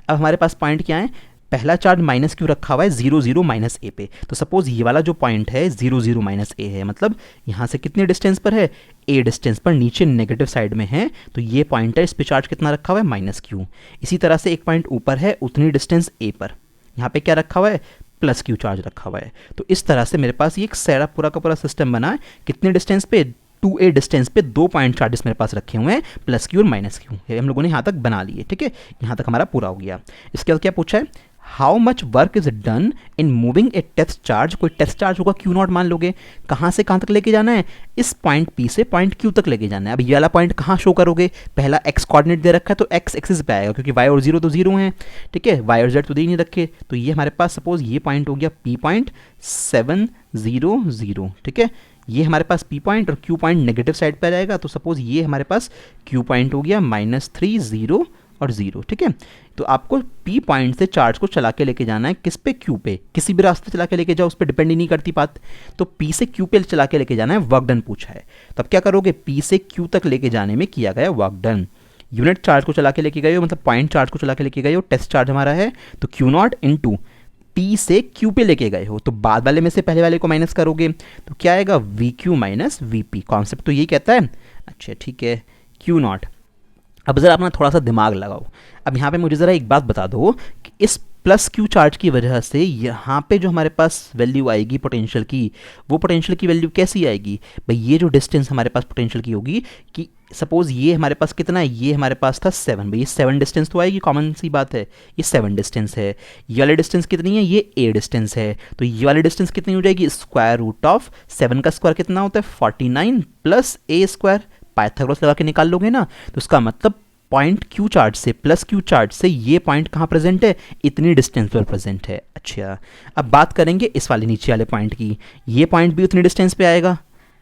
Speaker 1: अब हमारे पास पॉइंट क्या है, पहला चार्ज माइनस क्यू रखा हुआ है 0 0 माइनस ए पे। तो सपोज ये वाला जो पॉइंट है 0 0 माइनस ए है, मतलब यहाँ से कितने डिस्टेंस पर है, ए डिस्टेंस पर, नीचे नेगेटिव साइड में है, तो ये पॉइंट है, इस पे चार्ज कितना रखा हुआ है, माइनस क्यू। इसी तरह से एक पॉइंट ऊपर है उतनी डिस्टेंस ए पर, यहाँ पे क्या रखा हुआ है, प्लस क्यू चार्ज रखा हुआ है। तो इस तरह से मेरे पास ये एक सारा पूरा का पूरा सिस्टम बना है, कितने डिस्टेंस पे, 2a डिस्टेंस पे 2 पॉइंट चार्जेस मेरे पास रखे हुए हैं, प्लस क्यू और माइनस क्यू, ये हम लोगों ने यहाँ तक बना लिए। ठीक है, यहाँ तक हमारा पूरा हो गया। इसके बाद क्या पूछा है, how much work is done in moving a test charge, कोई टेस्ट चार्ज होगा क्यू नॉट मान लोगे, कहाँ से कहाँ तक लेके जाना है, इस पॉइंट पी से पॉइंट क्यू तक लेके जाना है। अब ये वाला पॉइंट कहाँ शो करोगे, पहला एक्स कोऑर्डिनेट दे रखा है तो एक्स एक्सिस पे आएगा, क्योंकि वाई और जीरो तो जीरो हैं। ठीक है, वाई और जेड तो दे ही नहीं रखे, तो ये हमारे पास सपोज ये पॉइंट हो गया पी पॉइंट 7 0 0। ठीक है, ये हमारे पास पी पॉइंट, और क्यू पॉइंट नेगेटिव साइड पर आएगा, तो सपोज ये हमारे पास क्यू पॉइंट हो गया -3 0 और 0। ठीक है, तो आपको पी पॉइंट से चार्ज को चला के लेके जाना है, किस पे, क्यू पे, किसी भी रास्ते चला के लेके जाओ, उस पर डिपेंड ही नहीं करती बात। तो पी से क्यू पे चला के लेके जाना है, वर्क डन पूछा है। तो अब क्या करोगे, पी से क्यू तक लेके जाने में किया गया वर्क डन, यूनिट चार्ज को चला के लेके गए हो, मतलब पॉइंट चार्ज को चला के लेके गए हो, टेस्ट चार्ज हमारा है, तो क्यू नॉट इंटू पी से क्यू पे लेके गए हो, तो बाद वाले में से पहले वाले को माइनस करोगे, तो क्या आएगा, we Q minus V P. Concept तो यही कहता है। अच्छा ठीक है, क्यू नॉट। अब ज़रा अपना थोड़ा सा दिमाग लगाओ। अब यहाँ पे मुझे ज़रा एक बात बता दो कि इस प्लस क्यू चार्ज की वजह से यहाँ पे जो हमारे पास वैल्यू आएगी पोटेंशियल की, वो पोटेंशियल की वैल्यू कैसी आएगी भाई, ये जो डिस्टेंस हमारे पास पोटेंशियल की होगी, कि सपोज ये हमारे पास कितना है, ये हमारे पास था 7, भाई ये 7 डिस्टेंस तो आएगी, कॉमन सी बात है, ये 7 डिस्टेंस है। ये वाली डिस्टेंस कितनी है, ये ए डिस्टेंस है, तो ये वाली डिस्टेंस कितनी हो जाएगी, स्क्वायर रूट ऑफ 7 का स्क्वायर कितना होता है 49 प्लस ए स्क्वायर, पाइथागोरस लगा के निकाल लोगे ना, तो उसका मतलब पॉइंट क्यू चार्ज से, प्लस क्यू चार्ज से ये पॉइंट कहाँ प्रेजेंट है, इतनी डिस्टेंस पर प्रेजेंट है। अच्छा, अब बात करेंगे इस वाले नीचे वाले पॉइंट की, ये पॉइंट भी उतनी डिस्टेंस पे आएगा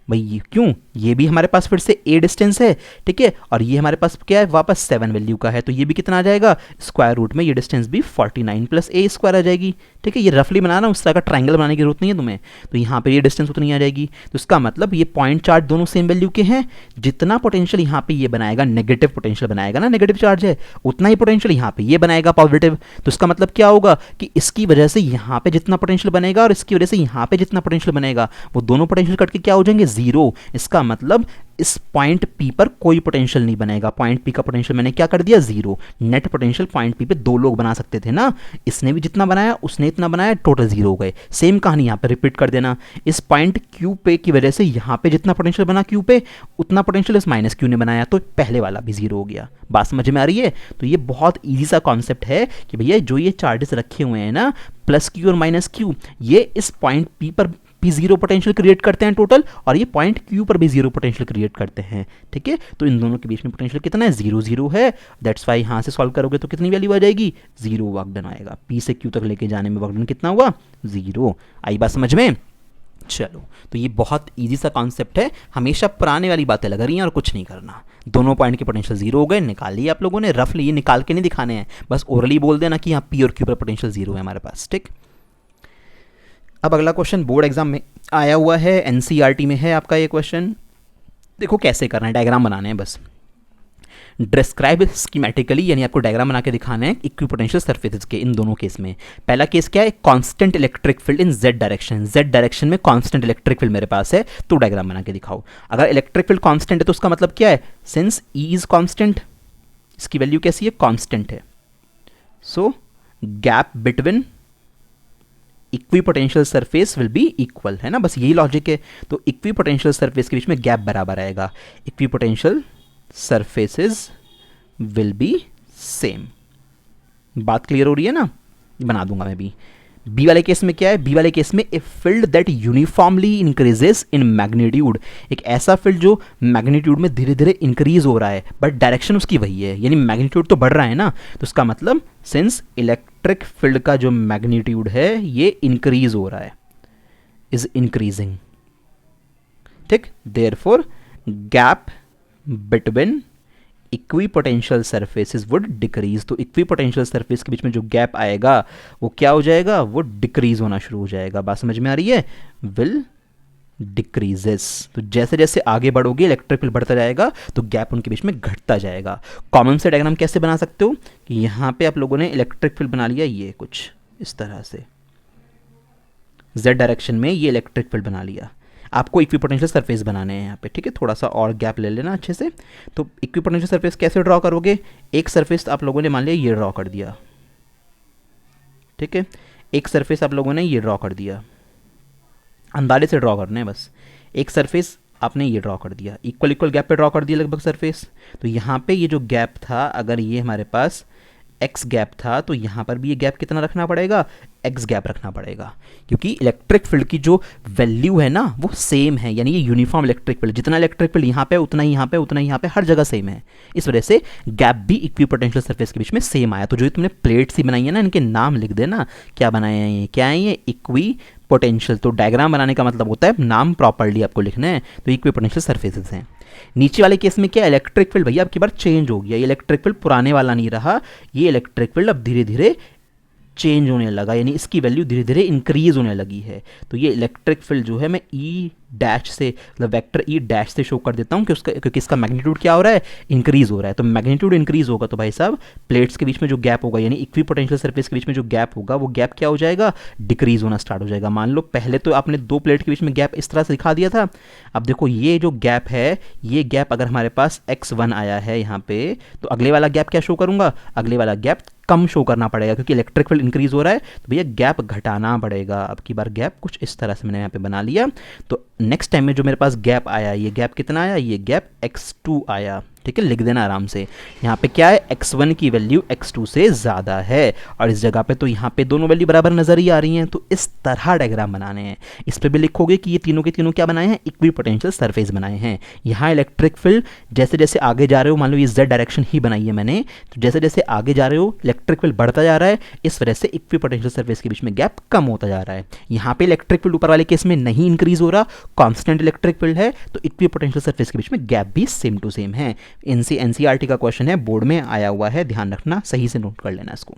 Speaker 1: भाई, क्यों, ये भी हमारे पास फिर से ए डिस्टेंस है। ठीक है, और ये हमारे पास क्या है, वापस 7 वैल्यू का है, तो ये भी कितना आ जाएगा, स्क्वायर रूट में ये डिस्टेंस भी 49 प्लस ए स्क्वायर आ जाएगी। ठीक है, ये रफली बनाना, उस तरह का ट्रायंगल बनाने की जरूरत नहीं है तुम्हें, तो यहाँ पे ये डिस्टेंस उतनी आ जाएगी। तो इसका मतलब ये पॉइंट चार्ज दोनों सेम वैल्यू के हैं, जितना पोटेंशियल यहाँ पे ये बनाएगा, नेगेटिव पोटेंशियल बनाएगा ना, नेगेटिव चार्ज है, उतना ही पोटेंशियल यहाँ पे ये बनाएगा पॉजिटिव। तो इसका मतलब क्या होगा कि इसकी वजह से यहाँ पे जितना पोटेंशियल बनेगा और इसकी वजह से यहाँ पे जितना पोटेंशियल बनेगा, वो दोनों पोटेंशियल कट के क्या हो जाएंगे, जीरो। इसका मतलब इस पॉइंट पी पर कोई पोटेंशियल नहीं बनेगा, पॉइंट पी का पोटेंशियल मैंने क्या कर दिया, zero. Net potential point P पे दो लोग बना सकते थे ना, इसने भी जितना बनाया उसने इतना बनाया, टोटल जीरो हो गए। सेम कहानी यहाँ पे रिपीट कर देना, इस पॉइंट क्यू पे की वजह से यहाँ पे जितना पोटेंशियल बना क्यू पे, उतना पोटेंशियल इस माइनस क्यू ने बनाया, तो पहले वाला भी जीरो हो गया। बात समझ में आ रही है? तो ये बहुत ईजी सा कॉन्सेप्ट है कि भैया जो ये चार्जेस रखे हुए हैं ना, प्लस क्यू और माइनस क्यू, ये इस पॉइंट पी पर भी जीरो पोटेंशियल क्रिएट करते हैं टोटल, और ये पॉइंट क्यू पर भी जीरो पोटेंशियल क्रिएट करते हैं। ठीक है, तो इन दोनों के बीच में पोटेंशियल कितना है, जीरो जीरो है। दैट्स वाई यहाँ से सॉल्व करोगे तो कितनी वैल्यू आ जाएगी, जीरो वर्क डन आएगा। पी से क्यू तक लेके जाने में वर्क डन कितना हुआ, जीरो। आई बात समझ में? चलो, तो ये बहुत ईजी सा कॉन्सेप्ट है, हमेशा पुराने वाली बातें लग रही हैं और कुछ नहीं करना। दोनों पॉइंट के पोटेंशियल जीरो हो गए, निकाल लिए आप लोगों ने, रफली ये निकाल के नहीं दिखाने हैं, बस ओरली बोल देना कि यहाँ पी और क्यू पर पोटेंशियल जीरो है हमारे पास। ठीक, अब अगला क्वेश्चन बोर्ड एग्जाम में आया हुआ है, एनसीईआरटी में है आपका ये क्वेश्चन। देखो कैसे करना है, डायग्राम बनाने हैं बस। डिस्क्राइब स्कीमेटिकली, यानी आपको डायग्राम बना के दिखाना है इक्विपोटेंशियल सरफेसेस के इन दोनों केस में। पहला केस क्या है, कांस्टेंट इलेक्ट्रिक फील्ड इन जेड डायरेक्शन, जेड डायरेक्शन में कांस्टेंट इलेक्ट्रिक फील्ड मेरे पास है, तो डायग्राम बना के दिखाओ। अगर इलेक्ट्रिक फील्ड कांस्टेंट है तो उसका मतलब क्या है, सिंस ई इज कांस्टेंट, इसकी वैल्यू कैसी है, कांस्टेंट है, so gap between equipotential surface will be equal, है ना, बस यही लॉजिक है। तो इक्विपोटेंशियल सरफेस के बीच में गैप बराबर आएगा, equipotential surfaces will be same. बात क्लियर हो रही है ना? बना दूंगा मैं भी। बी वाले केस में क्या है, बी वाले केस में a field that uniformly increases in magnitude, एक ऐसा फील्ड जो मैग्नीट्यूड में धीरे धीरे इंक्रीज हो रहा है बट डायरेक्शन उसकी वही है, यानी मैग्नीट्यूड तो बढ़ रहा है ना, तो उसका मतलब सिंस इलेक्ट्रिक फील्ड का जो मैग्नीट्यूड है ये इंक्रीज हो रहा है, इज इंक्रीजिंग, ठीक। Therefore gap between equipotential surfaces would decrease, तो इक्विपोटेंशियल सरफेस के बीच में जो गैप आएगा वो क्या हो जाएगा, वो डिक्रीज होना शुरू हो जाएगा। बात समझ में आ रही है, विल डिक्रीजेस। तो जैसे जैसे आगे बढ़ोगे इलेक्ट्रिक फील्ड बढ़ता जाएगा तो गैप उनके बीच में घटता जाएगा। कॉमन से डायग्राम कैसे बना सकते हो कि यहाँ पे आप लोगों ने इलेक्ट्रिक फील्ड बना लिया, ये कुछ इस तरह से z डायरेक्शन में ये इलेक्ट्रिक फील्ड बना लिया। आपको इक्विपोटेंशियल सरफेस बनाने हैं यहाँ पे, ठीक है। थोड़ा सा और गैप ले लेना अच्छे से। तो इक्विपोटेंशियल सरफेस कैसे ड्रॉ करोगे, एक सरफेस आप लोगों ने मान लिया ये ड्रॉ कर दिया, ठीक है। एक सरफेस आप लोगों ने ये ड्रॉ कर दिया, अंदाजे से ड्रॉ करना है बस। एक सरफेस आपने ये ड्रॉ कर दिया, इक्वल इक्वल गैप पे ड्रॉ कर दिया लगभग सरफेस। तो यहाँ पे ये जो गैप था, अगर ये हमारे पास x गैप था तो यहाँ पर भी ये गैप कितना रखना पड़ेगा, x गैप रखना पड़ेगा, क्योंकि इलेक्ट्रिक फील्ड की जो वैल्यू है ना वो सेम है, यानी ये यूनिफॉर्म इलेक्ट्रिक फील्ड, जितना इलेक्ट्रिक फील्ड यहाँ पे उतना ही यहाँ पे उतना ही यहाँ पे, हर जगह सेम है। इस वजह से गैप भी इक्विपोटेंशियल सरफेस के बीच में सेम आया। तो जो तुमने प्लेट्स ही बनाई है ना, इनके नाम लिख देना, क्या बनाए हैं ये, क्या है ये, इक्वी पोटेंशियल। तो डायग्राम बनाने का मतलब होता है नाम प्रॉपर्ली आपको लिखना है। तो इक्विपोटेंशियल सरफेसेस हैं। नीचे वाले केस में क्या, इलेक्ट्रिक फील्ड भैया अब की बार चेंज हो गया, ये इलेक्ट्रिक फील्ड पुराने वाला नहीं रहा, ये इलेक्ट्रिक फील्ड अब धीरे धीरे चेंज होने लगा, यानी इसकी वैल्यू धीरे धीरे इंक्रीज होने लगी है। तो ये इलेक्ट्रिक फील्ड जो है मैं ई डैश से, मतलब वेक्टर ई डैश से शो कर देता हूँ कि उसका, क्योंकि इसका मैग्नीट्यूड क्या हो रहा है, इंक्रीज हो रहा है। तो मैग्नीट्यूड इंक्रीज होगा तो भाई साहब प्लेट्स के बीच में जो गैप होगा, यानी इक्विपोटेंशियल सरफेस के बीच में जो गैप होगा, वो गैप क्या हो जाएगा, डिक्रीज होना स्टार्ट हो जाएगा। मान लो पहले तो आपने दो प्लेट के बीच में गैप इस तरह से दिखा दिया था, अब देखो ये जो गैप है, ये गैप अगर हमारे पास x1 आया है यहाँ पे, तो अगले वाला गैप क्या शो करूंगा, अगले वाला गैप कम शो करना पड़ेगा, क्योंकि इलेक्ट्रिक फील्ड इंक्रीज हो रहा है तो भैया गैप घटाना पड़ेगा। अब की बार गैप कुछ इस तरह से मैंने यहाँ पे बना लिया। तो नेक्स्ट टाइम में जो मेरे पास गैप आया, ये गैप कितना आया, ये गैप x2 आया, ठीक है। लिख देना आराम से। यहाँ पे क्या है, x1 की वैल्यू x2 से ज़्यादा है, और इस जगह पे तो यहाँ पे दोनों वैल्यू बराबर नजर ही आ रही हैं। तो इस तरह डायग्राम बनाने हैं। इस पे भी लिखोगे कि ये तीनों के तीनों क्या बनाए हैं, इक्विपोटेंशियल सरफेस बनाए हैं। यहाँ इलेक्ट्रिक फील्ड जैसे जैसे आगे जा रहे हो, मान लो ये z डायरेक्शन ही बनाई है मैंने, तो जैसे जैसे आगे जा रहे हो इलेक्ट्रिक फील्ड बढ़ता जा रहा है, इस वजह से इक्विपोटेंशियल सरफेस के बीच में गैप कम होता जा रहा है। यहाँ पे इलेक्ट्रिक फील्ड ऊपर वाले केस में नहीं इंक्रीज हो रहा, कांस्टेंट इलेक्ट्रिक फील्ड है, तो इक्विपोटेंशियल सरफेस के बीच में गैप भी सेम टू सेम है। एनसीईआरटी का क्वेश्चन है, बोर्ड में आया हुआ है, ध्यान रखना, सही से नोट कर लेना इसको।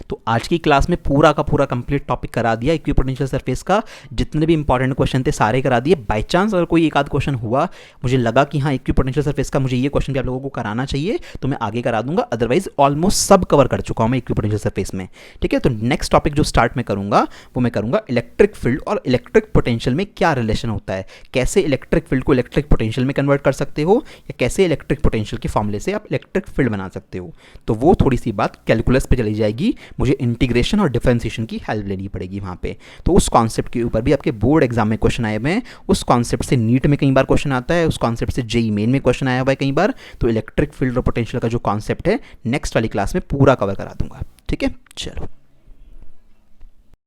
Speaker 1: तो आज की क्लास में पूरा का पूरा कंप्लीट टॉपिक करा दिया इक्विपोटेंशियल सरफेस का, जितने भी इंपॉर्टेंट क्वेश्चन थे सारे करा दिए। बाय चांस अगर कोई एक आध क्वेश्चन हुआ, मुझे लगा कि हाँ इक्विपोटेंशियल सरफेस का मुझे ये क्वेश्चन भी आप लोगों को कराना चाहिए, तो मैं आगे करा दूंगा। अदरवाइज ऑलमोस्ट सब कवर कर चुका हूँ मैं इक्विपोटेंशियल सरफेस में, ठीक है। तो नेक्स्ट टॉपिक जो स्टार्ट में करूंगा वो मैं करूंगा इलेक्ट्रिक फील्ड और इलेक्ट्रिक पोटेंशियल में क्या रिलेशन होता है, कैसे इलेक्ट्रिक फील्ड को इलेक्ट्रिक पोटेंशियल में कन्वर्ट कर सकते हो, या कैसे इलेक्ट्रिक पोटेंशियल के फॉर्मूले से आप इलेक्ट्रिक फील्ड बना सकते हो। तो वो थोड़ी सी बात कैलकुलस पे चली जाएगी, मुझे इंटीग्रेशन और डिफरेंशिएशन की हेल्प लेनी पड़ेगी वहाँ पे। तो उस कॉन्सेप्ट के ऊपर भी आपके बोर्ड एग्जाम में क्वेश्चन आए हुए हैं, उस कॉन्सेप्ट से नीट में कई बार क्वेश्चन आता है, उस कॉन्सेप्ट से जेईई मेन में क्वेश्चन आया हुआ है कई बार। तो इलेक्ट्रिक फील्ड और पोटेंशियल का जो कॉन्सेप्ट है नेक्स्ट वाली क्लास में पूरा कवर करा दूंगा, ठीक है। चलो।